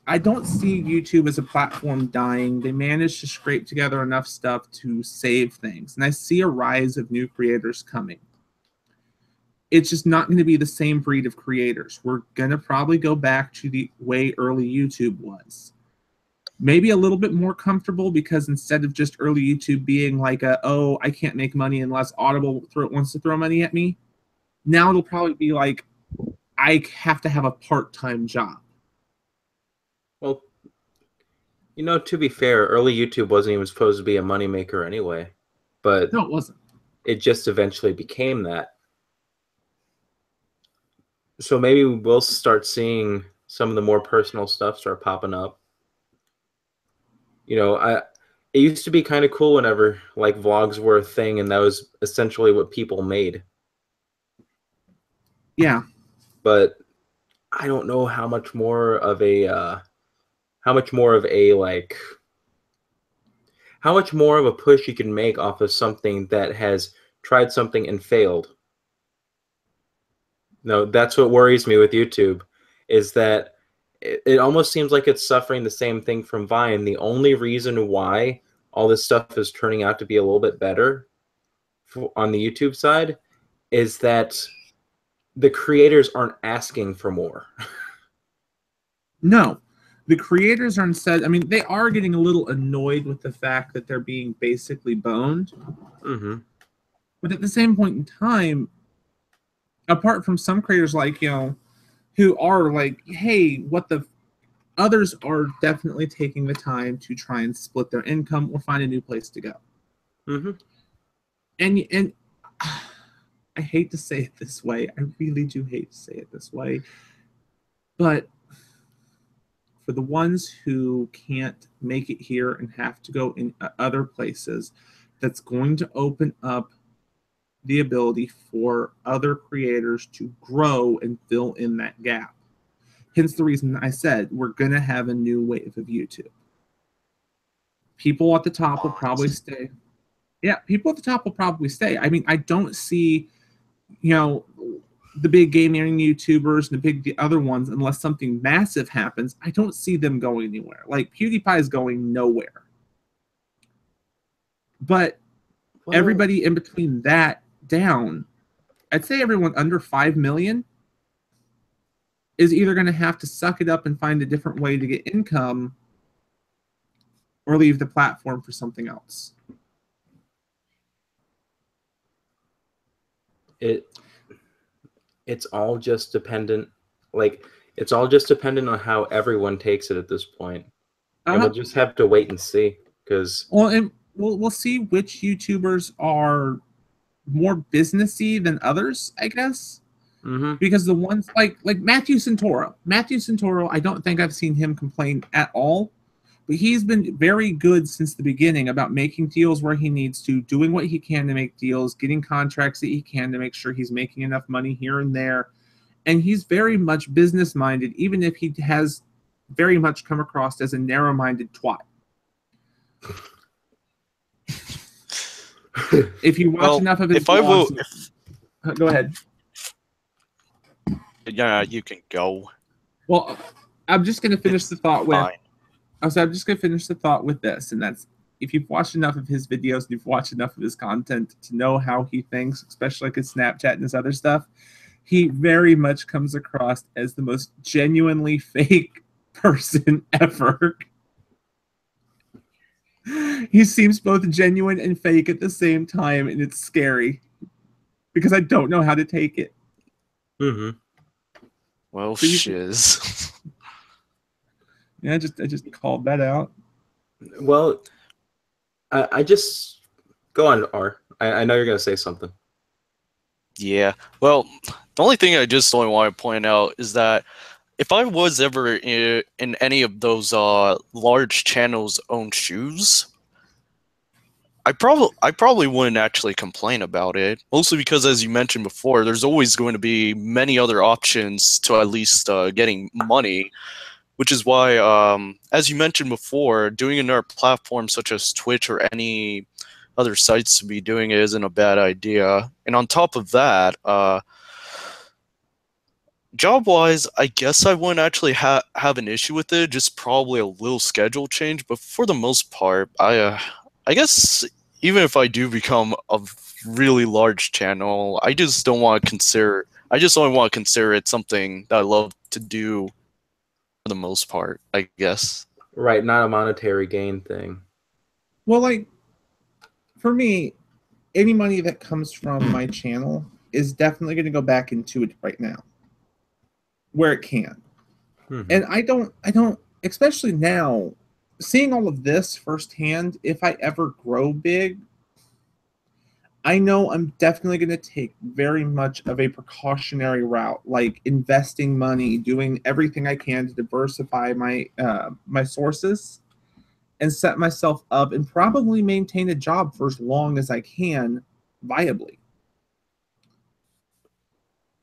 I don't see YouTube as a platform dying. They managed to scrape together enough stuff to save things. And I see a rise of new creators coming. It's just not going to be the same breed of creators. We're going to probably go back to the way early YouTube was. Maybe a little bit more comfortable, because instead of just early YouTube being like I can't make money unless Audible wants to throw money at me, now it'll probably be like, I have to have a part-time job. Well, to be fair, early YouTube wasn't even supposed to be a moneymaker anyway. But no, it wasn't. It just eventually became that. So maybe we'll start seeing some of the more personal stuff start popping up. It used to be kind of cool whenever like vlogs were a thing, and that was essentially what people made. Yeah. But I don't know how much more of a push you can make off of something that has tried something and failed. No, that's what worries me with YouTube, is that it almost seems like it's suffering the same thing from Vine. The only reason why all this stuff is turning out to be a little bit better on the YouTube side is that the creators aren't asking for more. No. The creators are instead, they are getting a little annoyed with the fact that they're being basically boned. Mm-hmm. But at the same point in time, apart from some creators like, who are like, hey, others are definitely taking the time to try and split their income or find a new place to go. Mm-hmm. And I hate to say it this way. I really do hate to say it this way. But for the ones who can't make it here and have to go in other places, that's going to open up the ability for other creators to grow and fill in that gap. Hence the reason I said we're going to have a new wave of YouTube. People at the top will probably stay. Yeah, people at the top will probably stay. I mean, I don't see, the big gaming YouTubers and the other ones, unless something massive happens, I don't see them going anywhere. Like, PewDiePie is going nowhere. But everybody in between that down, I'd say everyone under 5 million is either going to have to suck it up and find a different way to get income or leave the platform for something else. It's all just dependent. Like, it's all just dependent on how everyone takes it at this point. And we'll just have to wait and see. And we'll see which YouTubers are more businessy than others, I guess. Mm-hmm. Because the ones like Matthew Santoro, I don't think I've seen him complain at all. But he's been very good since the beginning about making deals where he needs to, doing what he can to make deals, getting contracts that he can to make sure he's making enough money here and there. And he's very much business-minded, even if he has very much come across as a narrow-minded twat. If you watch enough of his vlogs... Go ahead. Yeah, you can go. Well, I'm just going to finish the thought with... Fine. I'm just going to finish the thought with this, and that's, if you've watched enough of his videos and you've watched enough of his content to know how he thinks, especially like his Snapchat and his other stuff, he very much comes across as the most genuinely fake person ever. He seems both genuine and fake at the same time, and it's scary because I don't know how to take it. Mm-hmm. Well, shiz. Yeah, I just called that out. Well, I just go on, R. I know you're gonna say something. Yeah. Well, the only thing I just only want to point out is that if I was ever in any of those large channels' own shoes, I probably wouldn't actually complain about it. Mostly because, as you mentioned before, there's always going to be many other options to at least getting money. Which is why, as you mentioned before, doing another platform such as Twitch or any other sites to be doing it isn't a bad idea. And on top of that, job-wise, I guess I wouldn't actually have an issue with it, just probably a little schedule change. But for the most part, I guess even if I do become a really large channel, I just don't want to consider. I just only want to consider it something that I love to do. For the most part, I guess. Right, not a monetary gain thing. Well, like, for me, any money that comes from my channel is definitely going to go back into it right now, where it can. Mm-hmm. And I don't, especially now, seeing all of this firsthand, if I ever grow big, I know I'm definitely going to take very much of a precautionary route, like investing money, doing everything I can to diversify my my sources and set myself up and probably maintain a job for as long as I can viably.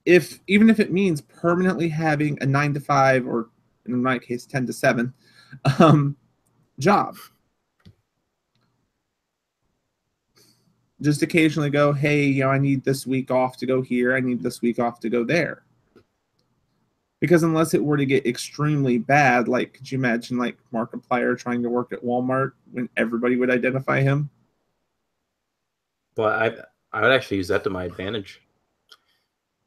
Even if it means permanently having a 9 to 5 or in my case 10 to 7 job. Just occasionally go, hey, I need this week off to go here. I need this week off to go there. Because unless it were to get extremely bad, like, could you imagine, like, Markiplier trying to work at Walmart when everybody would identify him? Well, I would actually use that to my advantage.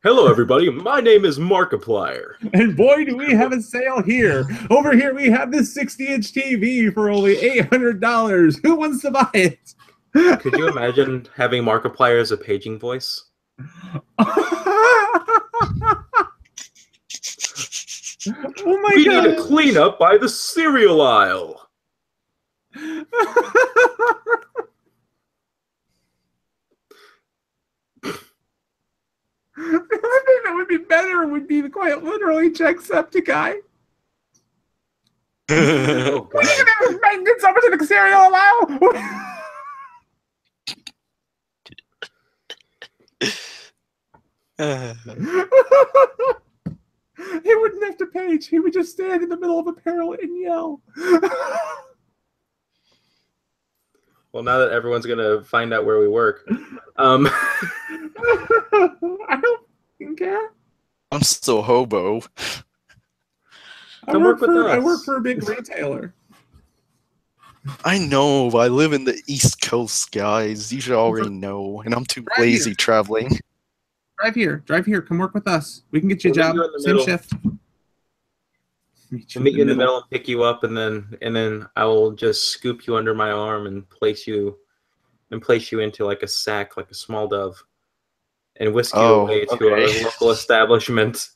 Hello, everybody. My name is Markiplier. And boy, do we have a sale here. Over here, we have this 60-inch TV for only $800. Who wants to buy it? Could you imagine having Markiplier as a paging voice? Oh my we God. need a cleanup by the cereal aisle. The only thing that would be better would be the quite literally Jacksepticeye. Oh, God. What are you gonna do? Maintenance over to the cereal aisle? He wouldn't have to page. He would just stand in the middle of a barrel and yell. Well, now that everyone's gonna find out where we work, I don't care. I'm still hobo. Come work with I us. work for a big retailer. I know. I live in the East Coast, guys. You should already know. And I'm too Right lazy here. traveling. Drive here. Come work with us. We can get you a We'll meet job. you in the Same middle. shift. We'll meet you in the middle and pick you up, and then I will just scoop you under my arm and place you into like a sack, like a small dove, and whisk you away to our local establishment.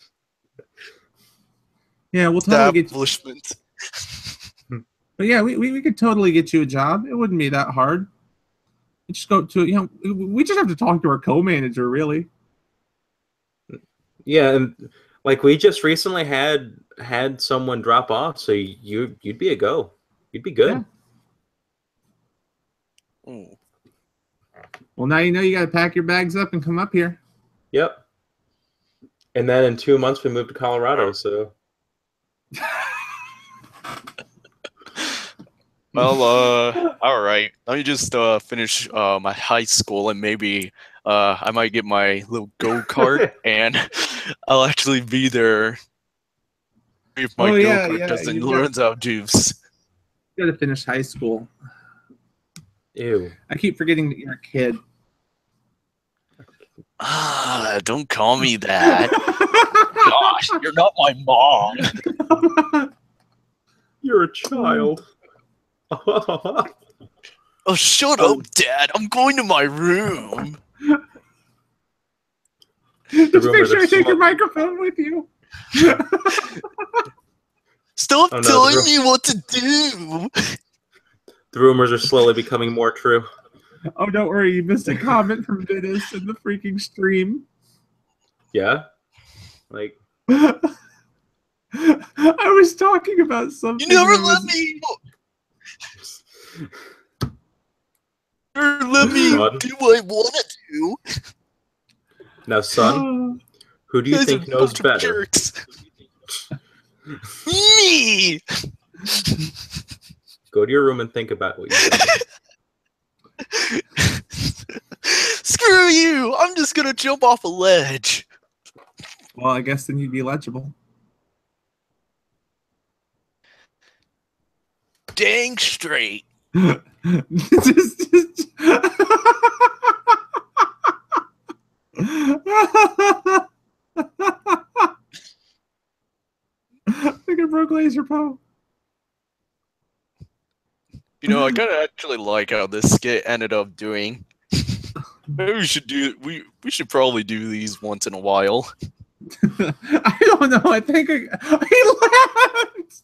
Yeah, we'll totally get you. Establishment. But yeah, we could totally get you a job. It wouldn't be that hard. You just go to, we just have to talk to our co-manager, really. Yeah, and like we just recently had someone drop off, so you'd be a go. You'd be good. Yeah. Ooh. Well, now you know you got to pack your bags up and come up here. Yep. And then in 2 months we moved to Colorado, so. Well, all right. Let me just finish my high school, and maybe I might get my little go-kart, and I'll actually be there if my go-kart doesn't learn how juice. You got to finish high school. Ew. I keep forgetting that you're a kid. Don't call me that. Gosh, you're not my mom. You're a child. Oh, shut up, Dad. I'm going to my room. Just make sure you take your microphone with you. Stop telling me what to do. The rumors are slowly becoming more true. Oh, don't worry. You missed a comment from Dennis in the freaking stream. Yeah? Like... I was talking about something. You never let me... Let me do what I want to do. Now, son, who do you think knows better? Me! Go to your room and think about what you're doing. Screw you! I'm just gonna jump off a ledge. Well, I guess then you'd be legible. Dang straight. just... I think I broke Lazrpo. You know, I kind of actually like how this skit ended up doing. Maybe we should probably do these once in a while. I don't know. I think he left.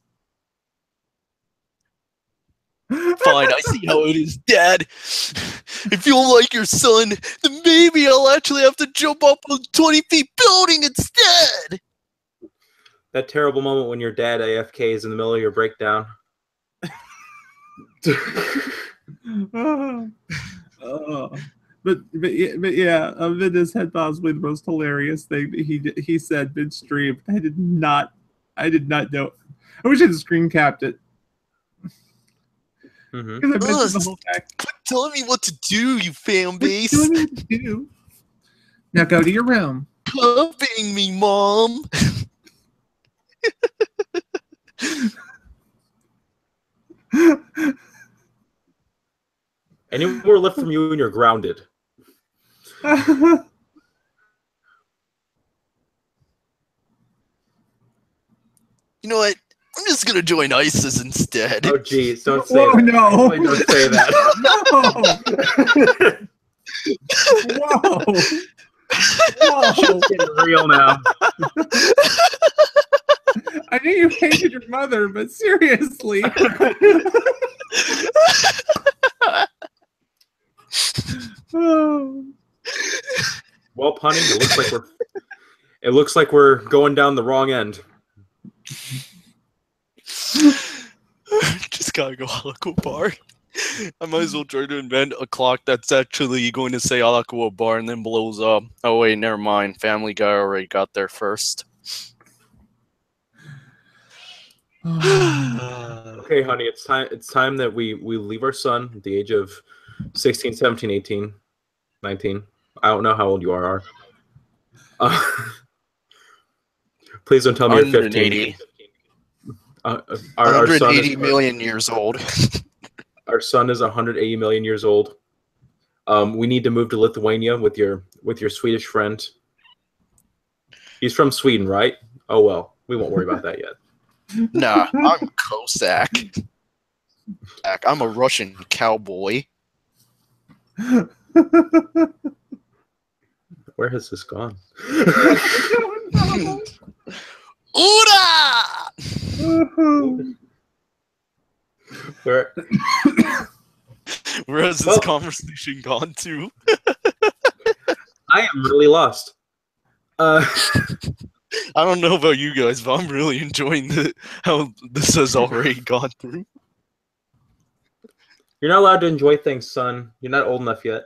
Fine, I see how it is, Dad. If you don't like your son, then maybe I'll actually have to jump up a 20-feet building instead. That terrible moment when your dad AFK is in the middle of your breakdown. But yeah, Vinda's had possibly the most hilarious thing that he said mid-stream. I did not know. I wish I had screen capped it. Mm-hmm. The whole fact. Quit telling me what to do, you fan base. What do you want me to do? Now go to your room. Cupping me, Mom. Any more left from you and you're grounded. You know what? I'm just gonna join ISIS instead. Oh jeez, don't say Whoa, that. no. Definitely don't say that. Whoa. Whoa. Shit's getting real now. I knew you hated your mother, but seriously. Oh. Well, punny, it looks like we're going down the wrong end. Just gotta go Alakwa bar. I might as well try to invent a clock that's actually going to say Alakwa bar and then blows up. Oh wait, never mind. Family Guy already got there first. Okay, honey, it's time that we leave our son at the age of 16, 17, 18, 19. I don't know how old you are. Please don't tell me you're 15. 180. Our son 180 is million years old. Our son is 180 million years old. We need to move to Lithuania with your Swedish friend. He's from Sweden, right? Oh well, we won't worry about that yet. Nah, I'm Cossack. I'm a Russian cowboy. Where has this gone? Ura! Where has this conversation gone to? I am really lost. I don't know about you guys, but I'm really enjoying how this has already gone through. You're not allowed to enjoy things, son. You're not old enough yet.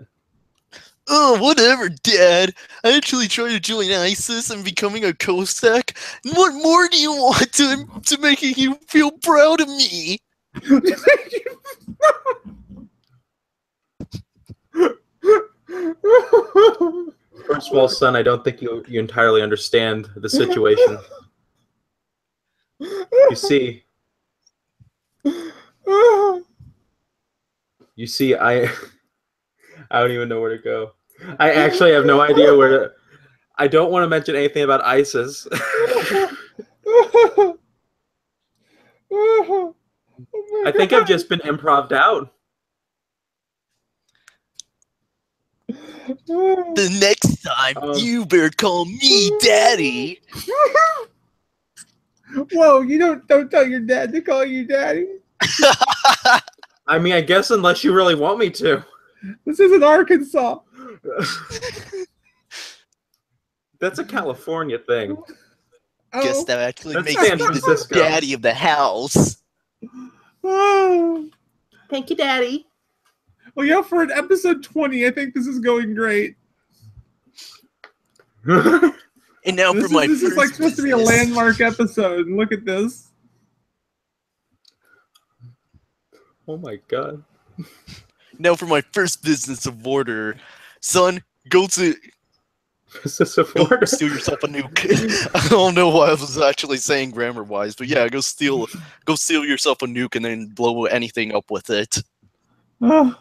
Oh, whatever, Dad. I actually tried to join ISIS and becoming a Cossack. What more do you want to make you feel proud of me? First of all, son, I don't think you entirely understand the situation. You see, I don't even know where to go. I actually have no idea where to. I don't want to mention anything about ISIS. I think I've just been improv'd out. The next time, you better call me Daddy. Whoa! You don't tell your dad to call you Daddy. I mean, I guess unless you really want me to. This isn't Arkansas. That's a California thing. Guess that actually That's makes San me the Francisco. daddy of the house. Oh. Thank you, Daddy. Well, yeah, for an episode 20, I think this is going great. And now This for my is first like supposed to be a business. landmark episode. And look at this. Oh my god. Now for my first business of order. Son, go steal yourself a nuke. I don't know why I was actually saying grammar-wise, but yeah, go steal yourself a nuke and then blow anything up with it. No.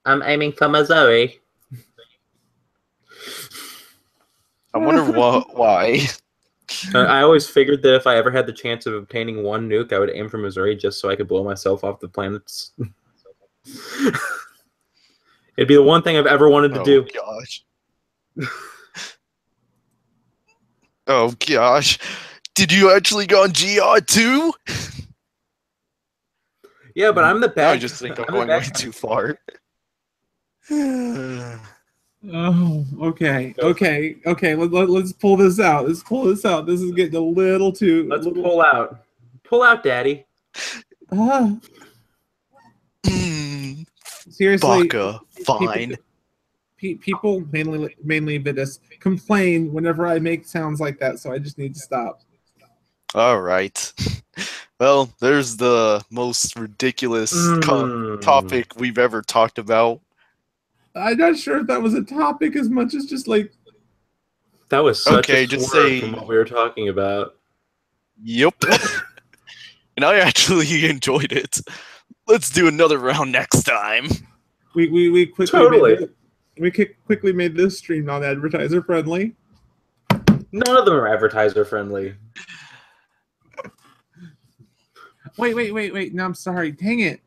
I'm aiming for Missouri. I wonder why. I always figured that if I ever had the chance of obtaining one nuke, I would aim for Missouri just so I could blow myself off the planets. It'd be the one thing I've ever wanted to do. Gosh. Oh gosh. Did you actually go on GR too? Yeah, but I'm the bad. I just think I'm going way too far. Oh, okay. Let's pull this out. This is getting a little too. Let's pull out. Pull out, Daddy. Seriously, Baka, fine. People mainly Vidus complain whenever I make sounds like that, so I just need to stop. All right. Well, there's the most ridiculous topic we've ever talked about. I'm not sure if that was a topic as much as just like. That was such Okay, a just swerve say- from what we were talking about. Yep. And I actually enjoyed it. Let's do another round next time. We quickly Totally. quickly made this stream non-advertiser friendly. None of them are advertiser friendly. Wait. No, I'm sorry. Dang it.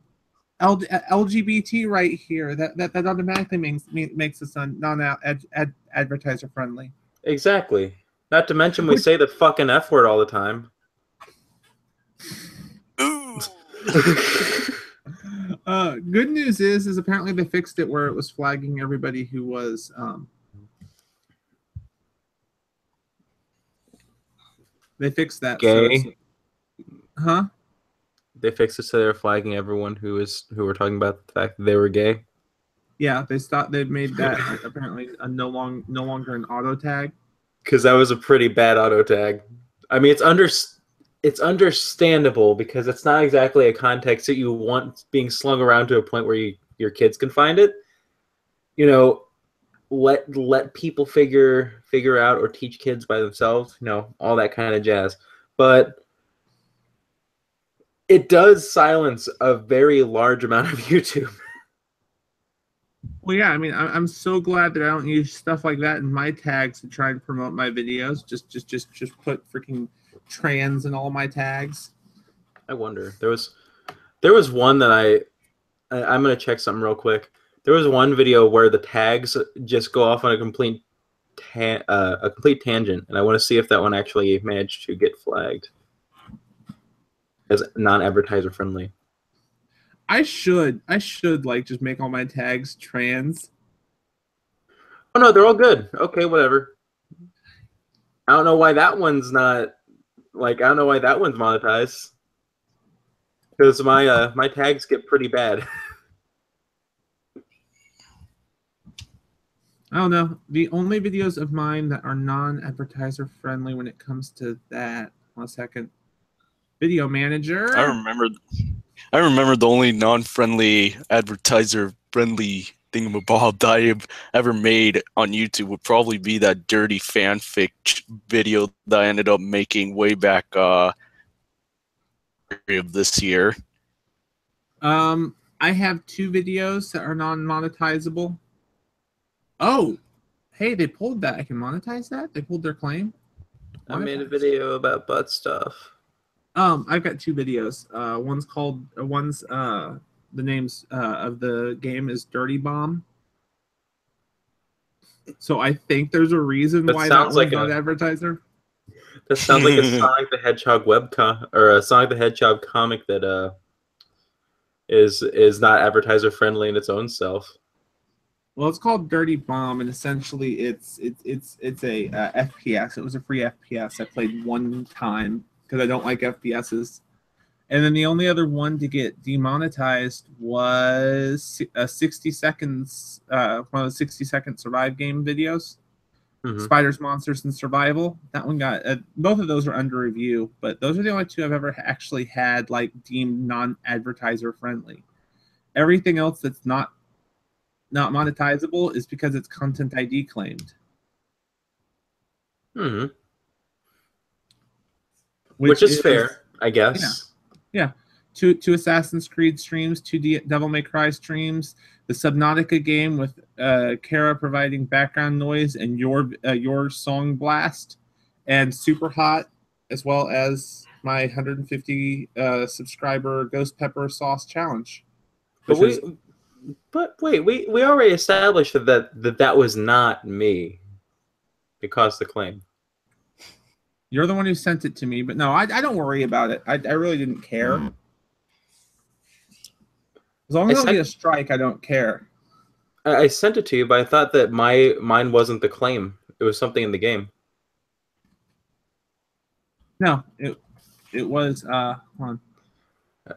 LGBT right here. That automatically makes us non-advertiser friendly. Exactly. Not to mention we say the fucking F word all the time. Ooh. Good news is apparently they fixed it where it was flagging everybody who was they fixed that. Gay. Huh? They fixed it so they were flagging everyone who were talking about the fact that they were gay. Yeah, they made that apparently no longer an auto tag. Because that was a pretty bad auto tag. I mean, it's understandable because it's not exactly a context that you want being slung around to a point where your kids can find it. You know, let people figure out or teach kids by themselves. You know, all that kind of jazz. But it does silence a very large amount of YouTube. Well, yeah, I mean, I'm so glad that I don't use stuff like that in my tags to try and promote my videos. Just put freaking trans in all my tags. I wonder. There was one that I'm gonna check something real quick. There was one video where the tags just go off on a complete tangent, and I want to see if that one actually managed to get flagged as non-advertiser friendly. I should like just make all my tags trans. Oh no, they're all good. Okay, whatever. I don't know why that one's not like I don't know why that one's monetized. Because my tags get pretty bad. I don't know. The only videos of mine that are non-advertiser friendly when it comes to that. 1 second. Video manager. I remember the only non-friendly advertiser-friendly thingamabob that I've ever made on YouTube would probably be that dirty fanfic video that I ended up making way back of this year. I have 2 videos that are non-monetizable. Oh, hey, they pulled that. I can monetize that? They pulled their claim? I made a video about butt stuff. I've got 2 videos. One's the names of the game is Dirty Bomb. So I think there's a reason why that one's like not advertiser. That sounds like a Sonic the Hedgehog or a Sonic the Hedgehog comic that is not advertiser friendly in its own self. Well, it's called Dirty Bomb, and essentially it's a FPS. It was a free FPS. I played 1 time because I don't like FPSs. And then the only other one to get demonetized was a 60 seconds, one of the 60-second survive game videos. Mm-hmm. Spiders, Monsters, and Survival. That one got both of those are under review, but those are the only 2 I've ever actually had like deemed non-advertiser friendly. Everything else that's not monetizable is because it's content ID claimed. Mm-hmm. Which is fair, I guess. Yeah. 2 Assassin's Creed streams, 2 Devil May Cry streams, the Subnautica game with Kara providing background noise and your song blast, and Super Hot, as well as my 150 subscriber Ghost Pepper Sauce Challenge. But wait, we already established that was not me. It caused the claim. You're the one who sent it to me, but no, I don't worry about it. I really didn't care. As long as I don't get a strike, I don't care. I sent it to you, but I thought that mine wasn't the claim. It was something in the game. No, it was hold on.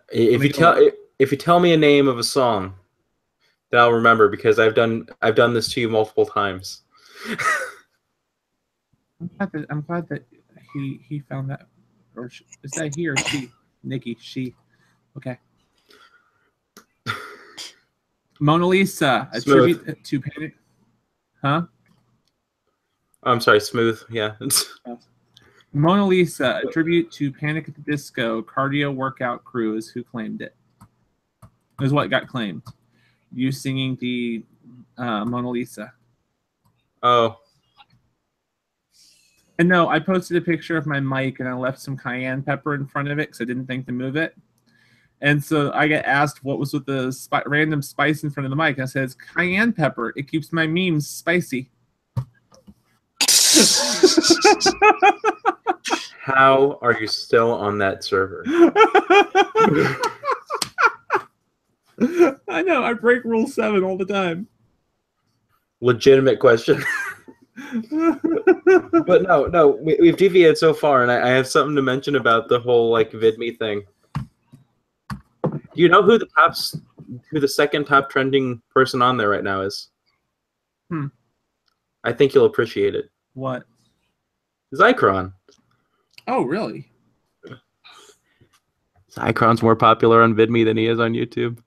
If you tell me a name of a song, then I'll remember because I've done this to you multiple times. I'm glad that he found that, or is that he or she? Nikki, she. Okay. Mona Lisa, a tribute to Panic. Huh? I'm sorry, Smooth. Yeah. Mona Lisa, a tribute to Panic at the Disco cardio workout crew is who claimed it. Is what got claimed. You singing the Mona Lisa. Oh. And no, I posted a picture of my mic and I left some cayenne pepper in front of it because I didn't think to move it. And so I get asked what was with the random spice in front of the mic. And I said, it's cayenne pepper. It keeps my memes spicy. How are you still on that server? I know. I break Rule 7 all the time. Legitimate question. But no, we've deviated so far, and I have something to mention about the whole like VidMe thing. Do you know who the second top trending person on there right now is? I think you'll appreciate it. What? Zycron. Oh, really? Zycron's more popular on VidMe than he is on YouTube.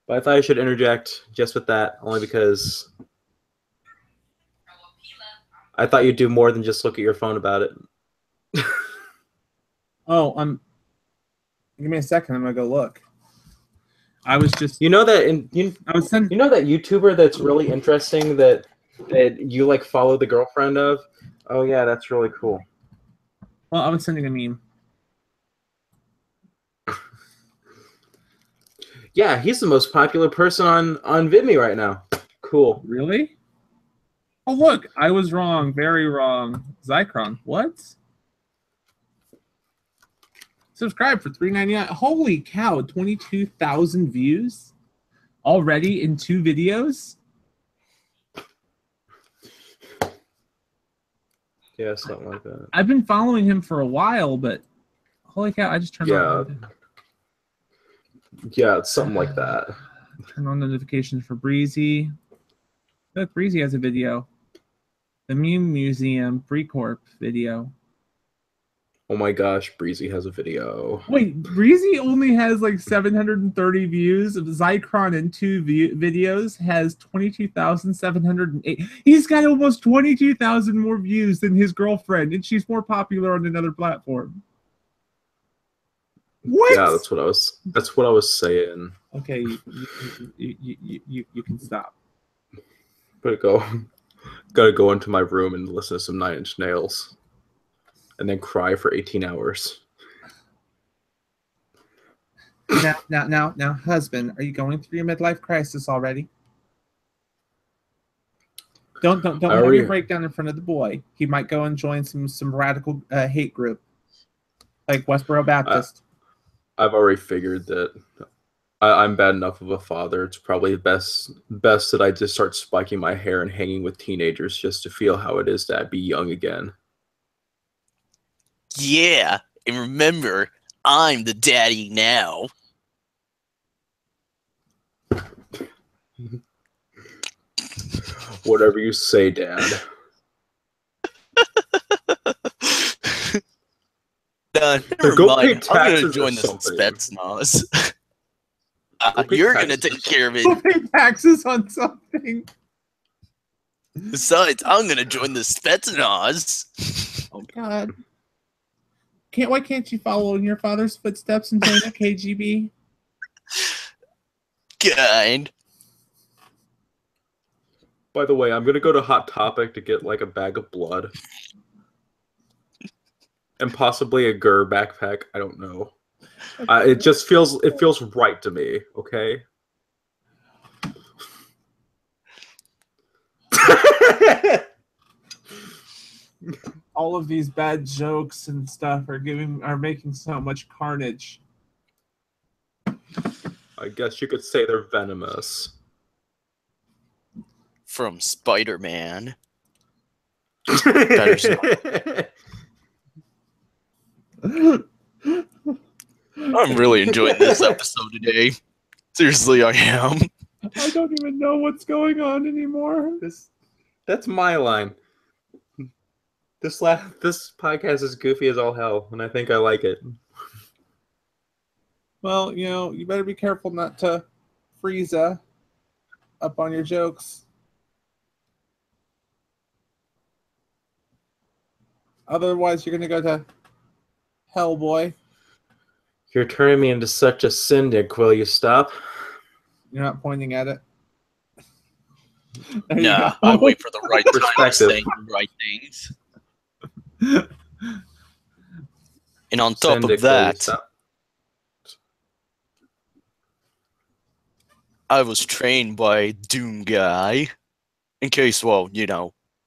But I thought I should interject just with that, only because I thought you'd do more than just look at your phone about it. Oh, give me a second. I'm gonna go look. I was just. You know that I was sending. you know that YouTuber that's really interesting that you like follow the girlfriend of? Oh yeah, that's really cool. Well, I was sending a meme. Yeah, he's the most popular person on VidMe right now. Cool. Really? Oh look, I was wrong. Very wrong. Zycron. What? Subscribe for $3.99. Holy cow! 22,000 views already in 2 videos. Yeah, something like that. I've been following him for a while, but holy cow! I just turned on. Yeah, it's something like that. Turn on notifications for Breezy. Look, Breezy has a video. The Meme Museum Freecorp video. Oh my gosh, Breezy has a video. Wait, Breezy only has like 730 views. Zycron in 2 videos has 22,708. He's got almost 22,000 more views than his girlfriend, and she's more popular on another platform. What? Yeah, that's what I was saying. Okay, you can stop. Gotta go into my room and listen to some 9 Inch Nails. And then cry for 18 hours. Now, husband, are you going through your midlife crisis already? Don't have your breakdown in front of the boy. He might go and join some radical hate group, like Westboro Baptist. I've already figured that I'm bad enough of a father. It's probably best that I just start spiking my hair and hanging with teenagers just to feel how it is to be young again. Yeah, and remember, I'm the daddy now. Whatever you say, Dad. Never Go mind. pay I'm taxes gonna or join the something. Spetsnaz. pay You're gonna taxes or take care of it. We'll pay taxes on something. Besides, I'm gonna join the Spetsnaz. Oh God! Why can't you follow in your father's footsteps and join the KGB? Kind. By the way, I'm gonna go to Hot Topic to get like a bag of blood. And possibly a Gur backpack. I don't know. It just feels right to me, okay? All of these bad jokes and stuff are making so much carnage. I guess you could say they're venomous. From Spider-Man. I'm really enjoying this episode today. Seriously, I am. I don't even know what's going on anymore. That's my line. This podcast is goofy as all hell, and I think I like it. Well, you better be careful not to freeze up on your jokes. Otherwise, you're going to go to hell, boy. You're turning me into such a syndic. Will you stop? You're not pointing at it. Nah, I wait for the right time to say the right things. And on top Syndic, of that, I was trained by Doom Guy in case, well,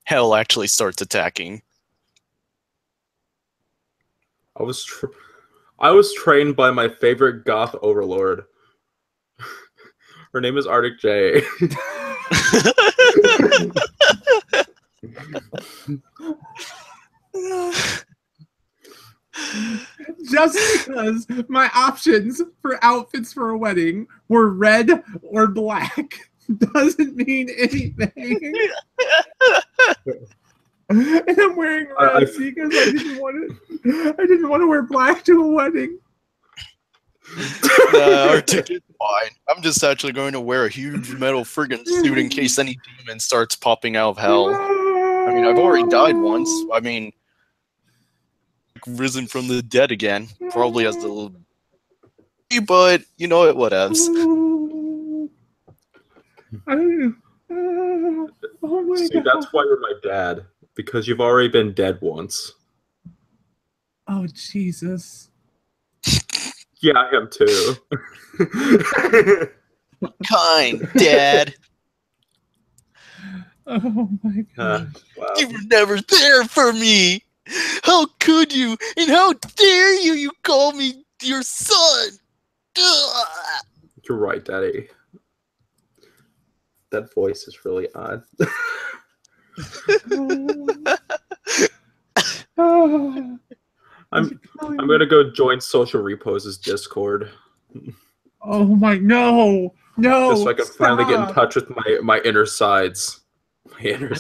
hell actually starts attacking. I was trained by my favorite goth overlord. Her name is ArticJay. Just because my options for outfits for a wedding were red or black. doesn't mean anything. And I'm wearing red because I didn't want to wear black to a wedding. Arctic is fine. I'm just actually going to wear a huge metal friggin' suit in case any demon starts popping out of hell. I mean, I've already died once. I mean, risen from the dead again. Probably as a little... But, you know it, whatevs. Oh my See, God. that's why you're my dad. Because you've already been dead once. Oh, Jesus. Yeah, I am too. Kind, Dad. Oh my God. Wow. You were never there for me. How could you? And how dare you call me your son? Ugh. You're right, Daddy. That voice is really odd. I'm gonna go join Social Repose's Discord. Oh my no. Just so I can finally get in touch with my inner sides. My inner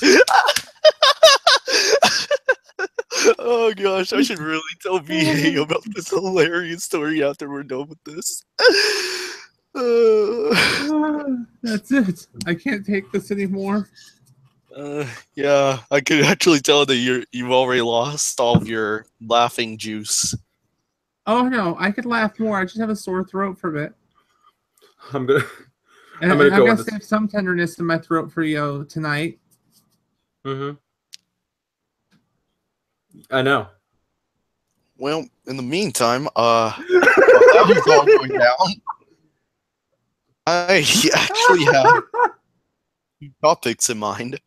Oh gosh, I should really tell VA about this hilarious story after we're done with this. That's it. I can't take this anymore. Yeah, I could actually tell that you've already lost all of your laughing juice. Oh no, I could laugh more. I just have a sore throat from it. I'm gonna And I'm gonna I'm go gonna on save some tenderness in my throat for you tonight. Mm-hmm. I know. Well, in the meantime, while that was all going down, I actually have two topics in mind.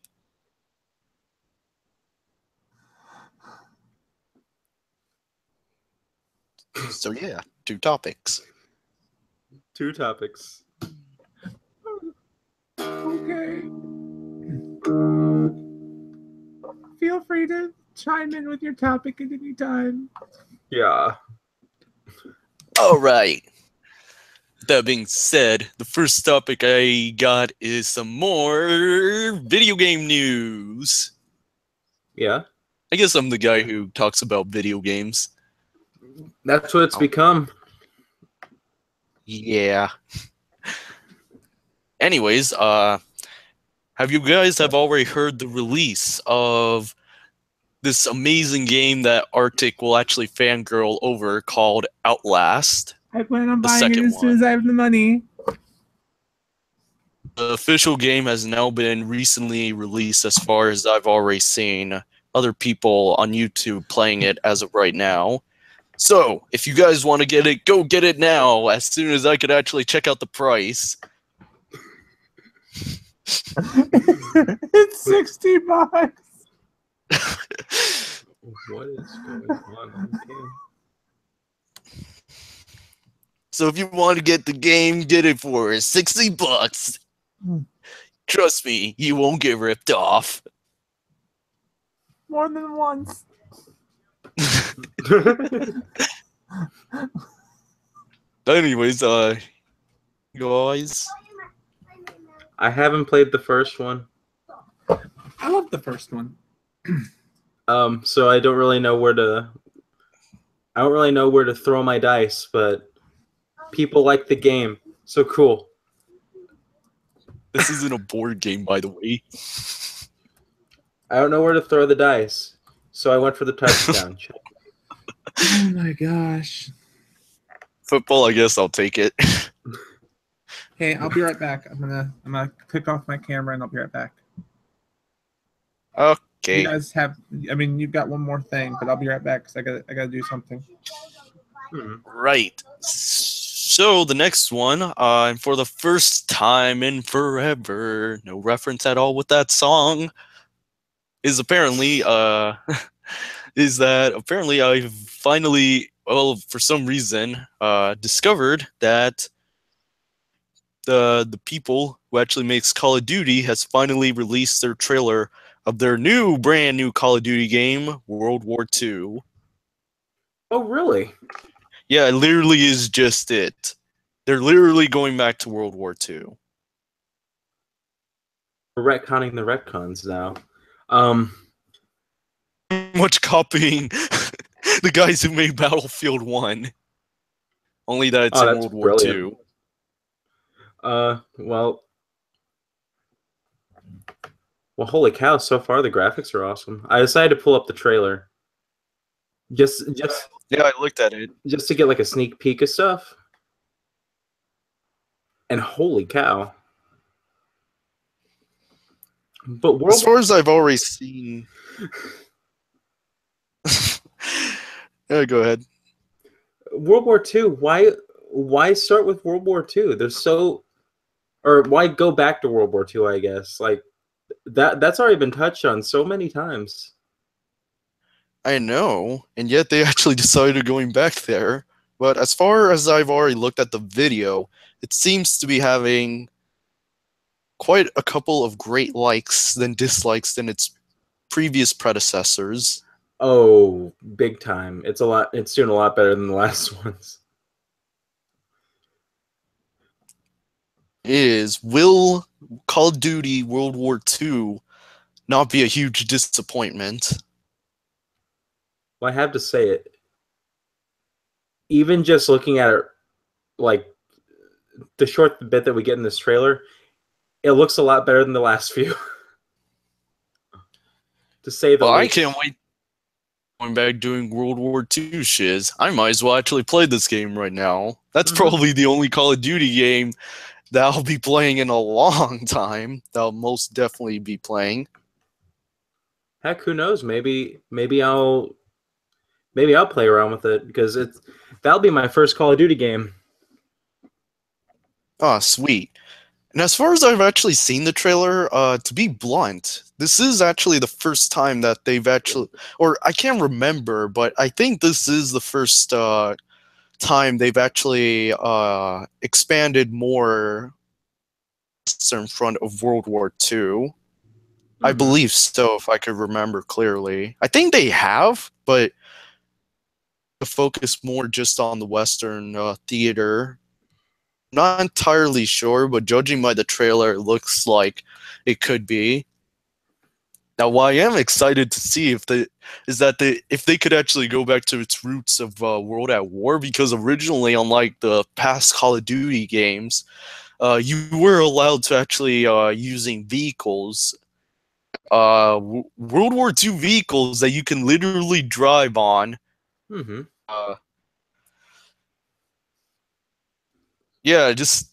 So yeah, two topics. Two topics. Okay. Feel free to chime in with your topic at any time. Yeah. All right. That being said, the first topic I got is some more video game news. Yeah. I guess I'm the guy who talks about video games. That's what it's become. Yeah. Anyways, have you guys already heard the release of this amazing game that Arctic will actually fangirl over called Outlast? I plan on The buying it second as soon as one. I have the money. The official game has now been recently released as far as I've already seen other people on YouTube playing it as of right now. So, if you guys want to get it, go get it now, as soon as I could actually check out the price. It's $60. What is going on? So if you want to get the game, get it for $60. Trust me, you won't get ripped off. More than once. Anyways, guys, I haven't played the first one. I love the first one. So I don't really know where to throw my dice, but people like the game. So cool. this isn't a board game, by the way. I don't know where to throw the dice. So I went for the touchdown. Oh my gosh. Football, I guess I'll take it. Hey, I'll be right back. I'm gonna click off my camera and I'll be right back. Okay. You guys have, I mean, you've got one more thing, but I'll be right back because I gotta do something. Right. So the next one, and for the first time in forever, no reference at all with that song, is apparently is that apparently I've finally, well, for some reason, discovered that the people who actually makes Call of Duty has finally released their trailer of their brand new Call of Duty game, World War II. Oh, really? Yeah, it literally is just it. They're literally going back to World War II. retconning the retcons now. Much copying the guys who made Battlefield 1. Only that it's in that's World War brilliant. II. Well, holy cow! So far, the graphics are awesome. I decided to pull up the trailer, just Yeah, I looked at it. just to get like a sneak peek of stuff. And holy cow! But As far as I've already seen. Yeah, go ahead. World War II. Why start with World War II? Or why go back to World War II? I guess like that's already been touched on so many times. I know, and yet they actually decided going back there. But as far as I've already looked at the video, it seems to be having quite a couple of great likes than dislikes than its previous predecessors. Oh, big time! It's doing a lot better than the last ones. Will Call of Duty World War II not be a huge disappointment? Well, I have to say it. Even just looking at it, like the short bit that we get in this trailer, it looks a lot better than the last few. To say the Well, I least. can't wait. Going back doing World War II shiz. I might as well actually play this game right now. That's probably the only Call of Duty game that I'll be playing in a long time. That I'll most definitely be playing. Heck, who knows? Maybe I'll play around with it because that'll be my first Call of Duty game. Ah, sweet. And as far as I've actually seen the trailer, to be blunt, this is actually the first time that they've actually, or I can't remember, but I think this is the first time they've actually expanded more in front of World War II. I believe so, if I could remember clearly. I think they have, but to focus more just on the Western theater. Not entirely sure, but judging by the trailer, it looks like it could be. Now, what I am excited to see if they could actually go back to its roots of World at War, because originally, unlike the past Call of Duty games, you were allowed to actually using vehicles, World War II vehicles that you can literally drive on. Yeah, just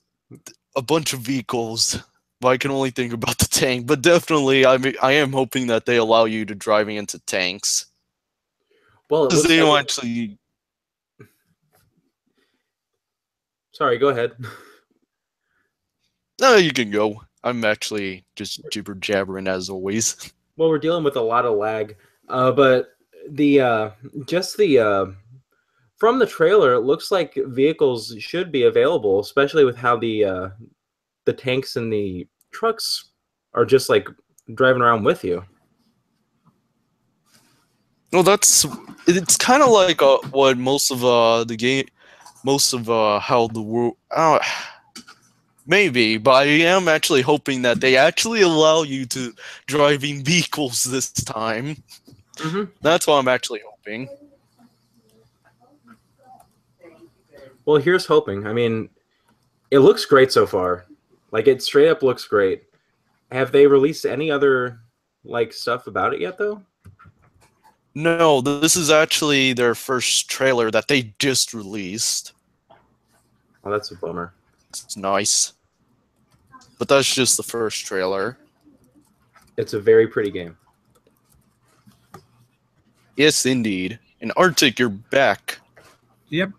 a bunch of vehicles. But I can only think about the tank. But definitely, I am hoping that they allow you to driving into tanks. Well, Because they don't actually. Sorry, go ahead. No, you can go. I'm actually just jibber jabbering as always. Well, we're dealing with a lot of lag, but from the trailer, it looks like vehicles should be available, especially with how the tanks and the trucks are just like driving around with you. Well, it's kind of like what most of the game, most of how the world. Maybe, but I am actually hoping that they actually allow you to driving vehicles this time. That's what I'm actually hoping. Well, here's hoping. I mean, it looks great so far. Like, it straight up looks great. Have they released any other like stuff about it yet, though? No, this is actually their first trailer that they just released. Oh, that's a bummer. It's nice. But that's just the first trailer. It's a very pretty game. Yes, indeed. And Arctic, you're back. Yep.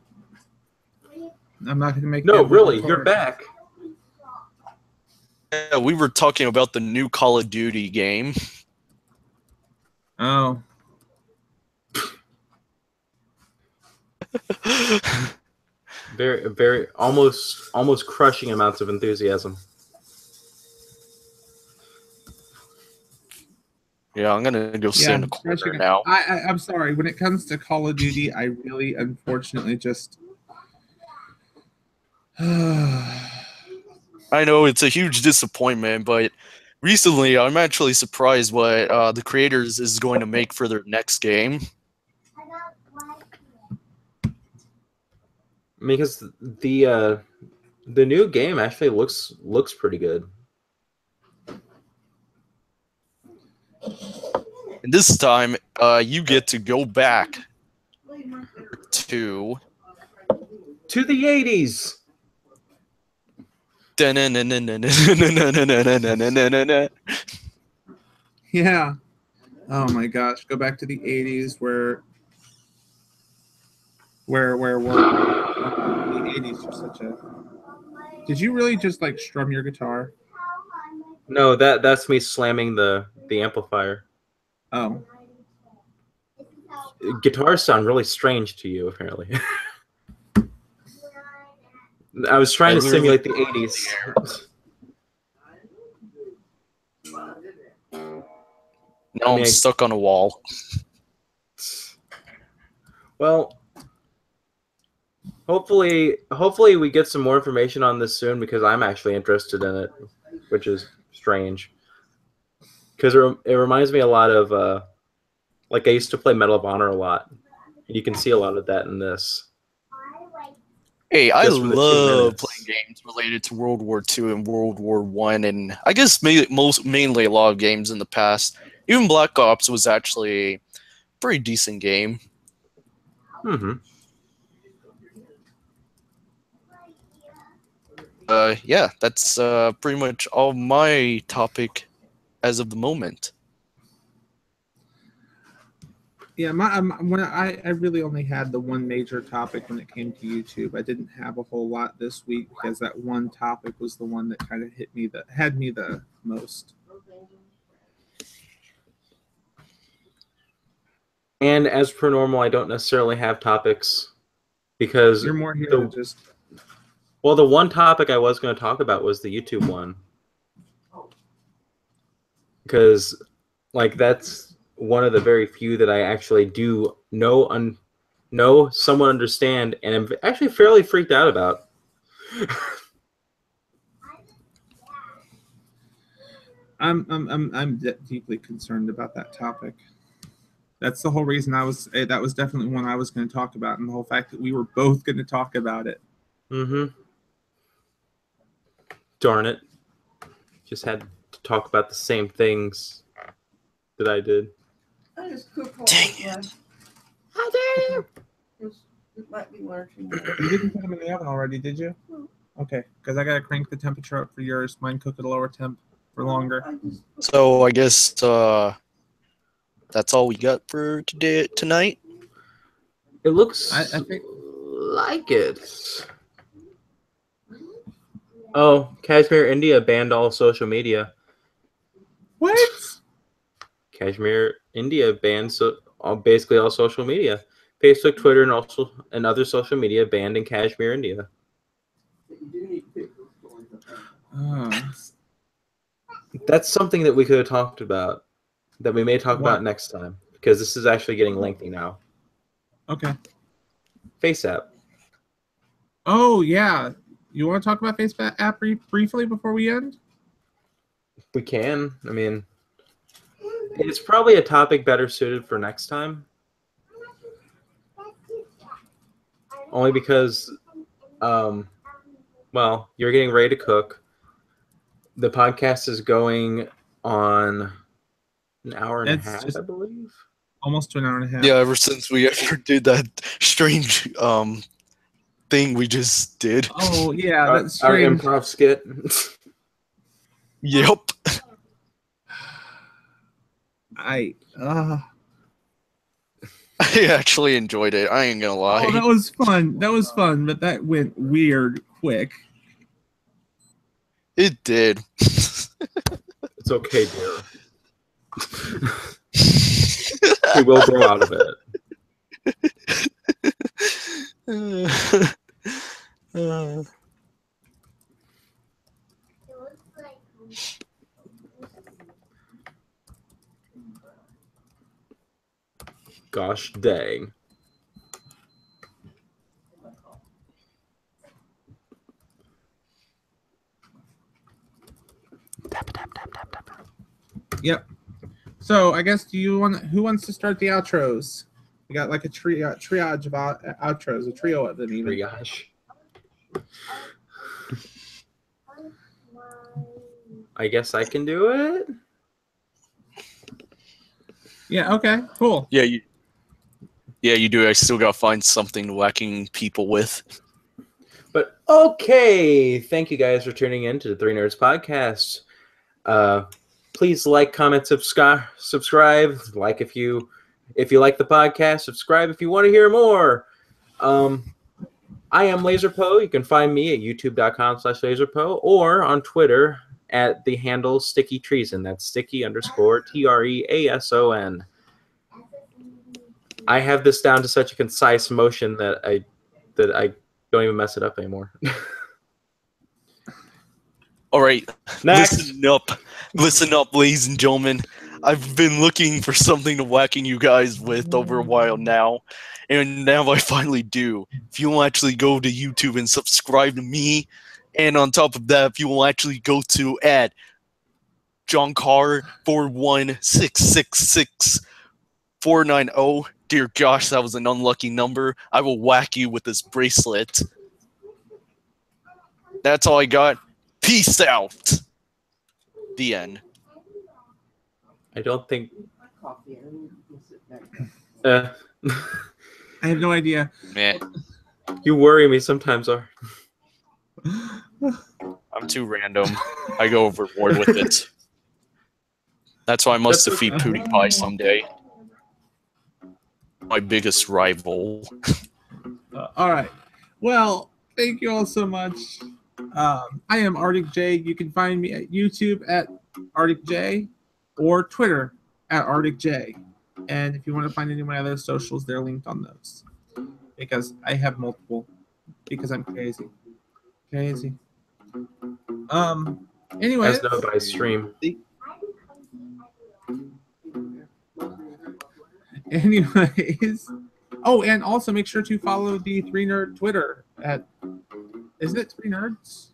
I'm not going to make. No, really, you're back. Yeah, we were talking about the new Call of Duty game. Oh. Very, very, almost crushing amounts of enthusiasm. Yeah, I'm gonna go sit in the corner now. I'm sorry. When it comes to Call of Duty, I really, unfortunately, just. I know it's a huge disappointment, but recently, I'm actually surprised what the creators is going to make for their next game. Because the new game actually looks pretty good. And this time, you get to go back to the 80s. Yeah. Oh my gosh. Go back to the 80s where the 80s are such a. Did you really just like strum your guitar? No, that's me slamming the amplifier. Oh. Guitars sound really strange to you, apparently. I was trying to simulate the 80s. Now I'm stuck on a wall. Well, hopefully we get some more information on this soon, because I'm actually interested in it, which is strange. Because it reminds me a lot of like I used to play Medal of Honor a lot. And you can see a lot of that in this. Hey, I Just for the 2 love minutes. playing games related to World War II and World War One, and I guess mainly a lot of games in the past. Even Black Ops was actually a pretty decent game. Mm-hmm. Yeah, that's pretty much all my topic as of the moment. Yeah, when I really only had the one major topic when it came to YouTube. I didn't have a whole lot this week because that one topic was the one that kind of had me the most. And as per normal, I don't necessarily have topics, because You're more here to just. Well, the one topic I was going to talk about was the YouTube one, because like that's one of the very few that I actually do know somewhat understand, and I'm actually fairly freaked out about. I'm deeply concerned about that topic. That's the whole reason that was definitely one I was going to talk about, and the whole fact that we were both going to talk about it. Mm-hmm. Darn it. Just had to talk about the same things that I did. I just cook all Dang the it. How dare you? It might be one or two more. You didn't put them in the oven already, did you? Okay, because I got to crank the temperature up for yours. Mine cook at a lower temp for longer. So I guess that's all we got for tonight. It looks I think. like it. Oh, Kashmir, India banned all social media. What? Kashmir, India banned basically all social media. Facebook, Twitter, and other social media banned in Kashmir, India. That's something that we could have talked about, that we may talk about next time, because this is actually getting lengthy now. Okay. Face app. Oh yeah, you want to talk about Facebook app briefly before we end? We can. I mean, it's probably a topic better suited for next time. Only because, well, you're getting ready to cook. The podcast is going on an hour and a half, I believe. Almost to an hour and a half. Yeah, ever since we ever did that strange thing we just did. Oh yeah, that's our strange. improv skit. Yep. I actually enjoyed it. I ain't gonna lie. Oh, that was fun. That was fun, but that went weird quick. It did. It's okay, dear. We will grow out of it. Gosh dang. Tap, tap, tap, tap, tap. Yep. So I guess who wants to start the outros? We got like a triage of outros, a trio of them even. Triage. I guess I can do it. Yeah. Okay. Cool. Yeah, you do. I still gotta find something whacking people with. But okay, thank you guys for tuning in to the Three Nerds Podcast. Please like, comment, subscribe. Like if you like the podcast, subscribe if you want to hear more. I am Lazrpo. You can find me at youtube.com/Lazrpo or on Twitter at the handle Sticky Treason. That's sticky_TREASON. I have this down to such a concise motion that I don't even mess it up anymore. All right, Next. listen up, ladies and gentlemen. I've been looking for something to whacking you guys with over a while now, and now I finally do. If you will actually go to YouTube and subscribe to me, and on top of that, if you will actually go to John Carr 41666 dear gosh, that was an unlucky number. I will whack you with this bracelet. That's all I got. Peace out. The end. I don't think. Coffee. You can sit back down. I have no idea. Meh. You worry me sometimes, Are. I'm too random. I go overboard with it. That's why I must That's defeat okay. PewDiePie someday. My biggest rival. All right. Well, thank you all so much. I am ArticJay. You can find me at YouTube at ArticJay or Twitter at ArticJay. And if you want to find any of my other socials, they're linked on those. Because I have multiple. Because I'm crazy. Crazy. Anyway. As known by stream. Anyways. Oh, and also make sure to follow the 3Nerd Twitter at. Isn't it 3Nerds?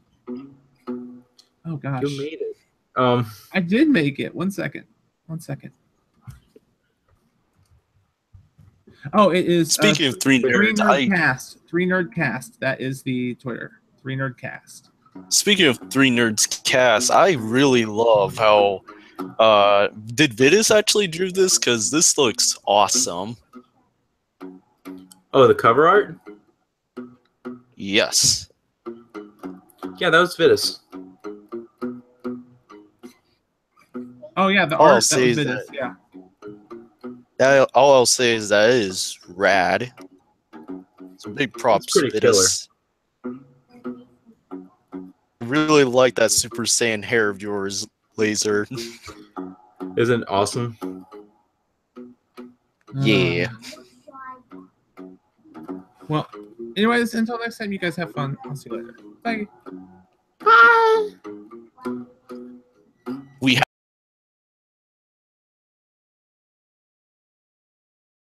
Oh gosh. You made it. I did make it. 1 second. 1 second. Oh, it is. Speaking of 3Nerds, 3Nerdcast. 3Nerdcast. That is the Twitter. 3Nerdcast. Speaking of 3Nerds cast, I really love how did Vitus actually drew this? Because this looks awesome. Oh, the cover art? Yes. Yeah, that was Vitus. Oh yeah, the All I'll art. say is Vitus, yeah. All I'll say is that is rad. Some big props, It's pretty Vitus. I really like that Super Saiyan hair of yours, Laser. Isn't it awesome? Yeah. Well, anyways, until next time, you guys have fun. I'll see you later. Bye. Bye.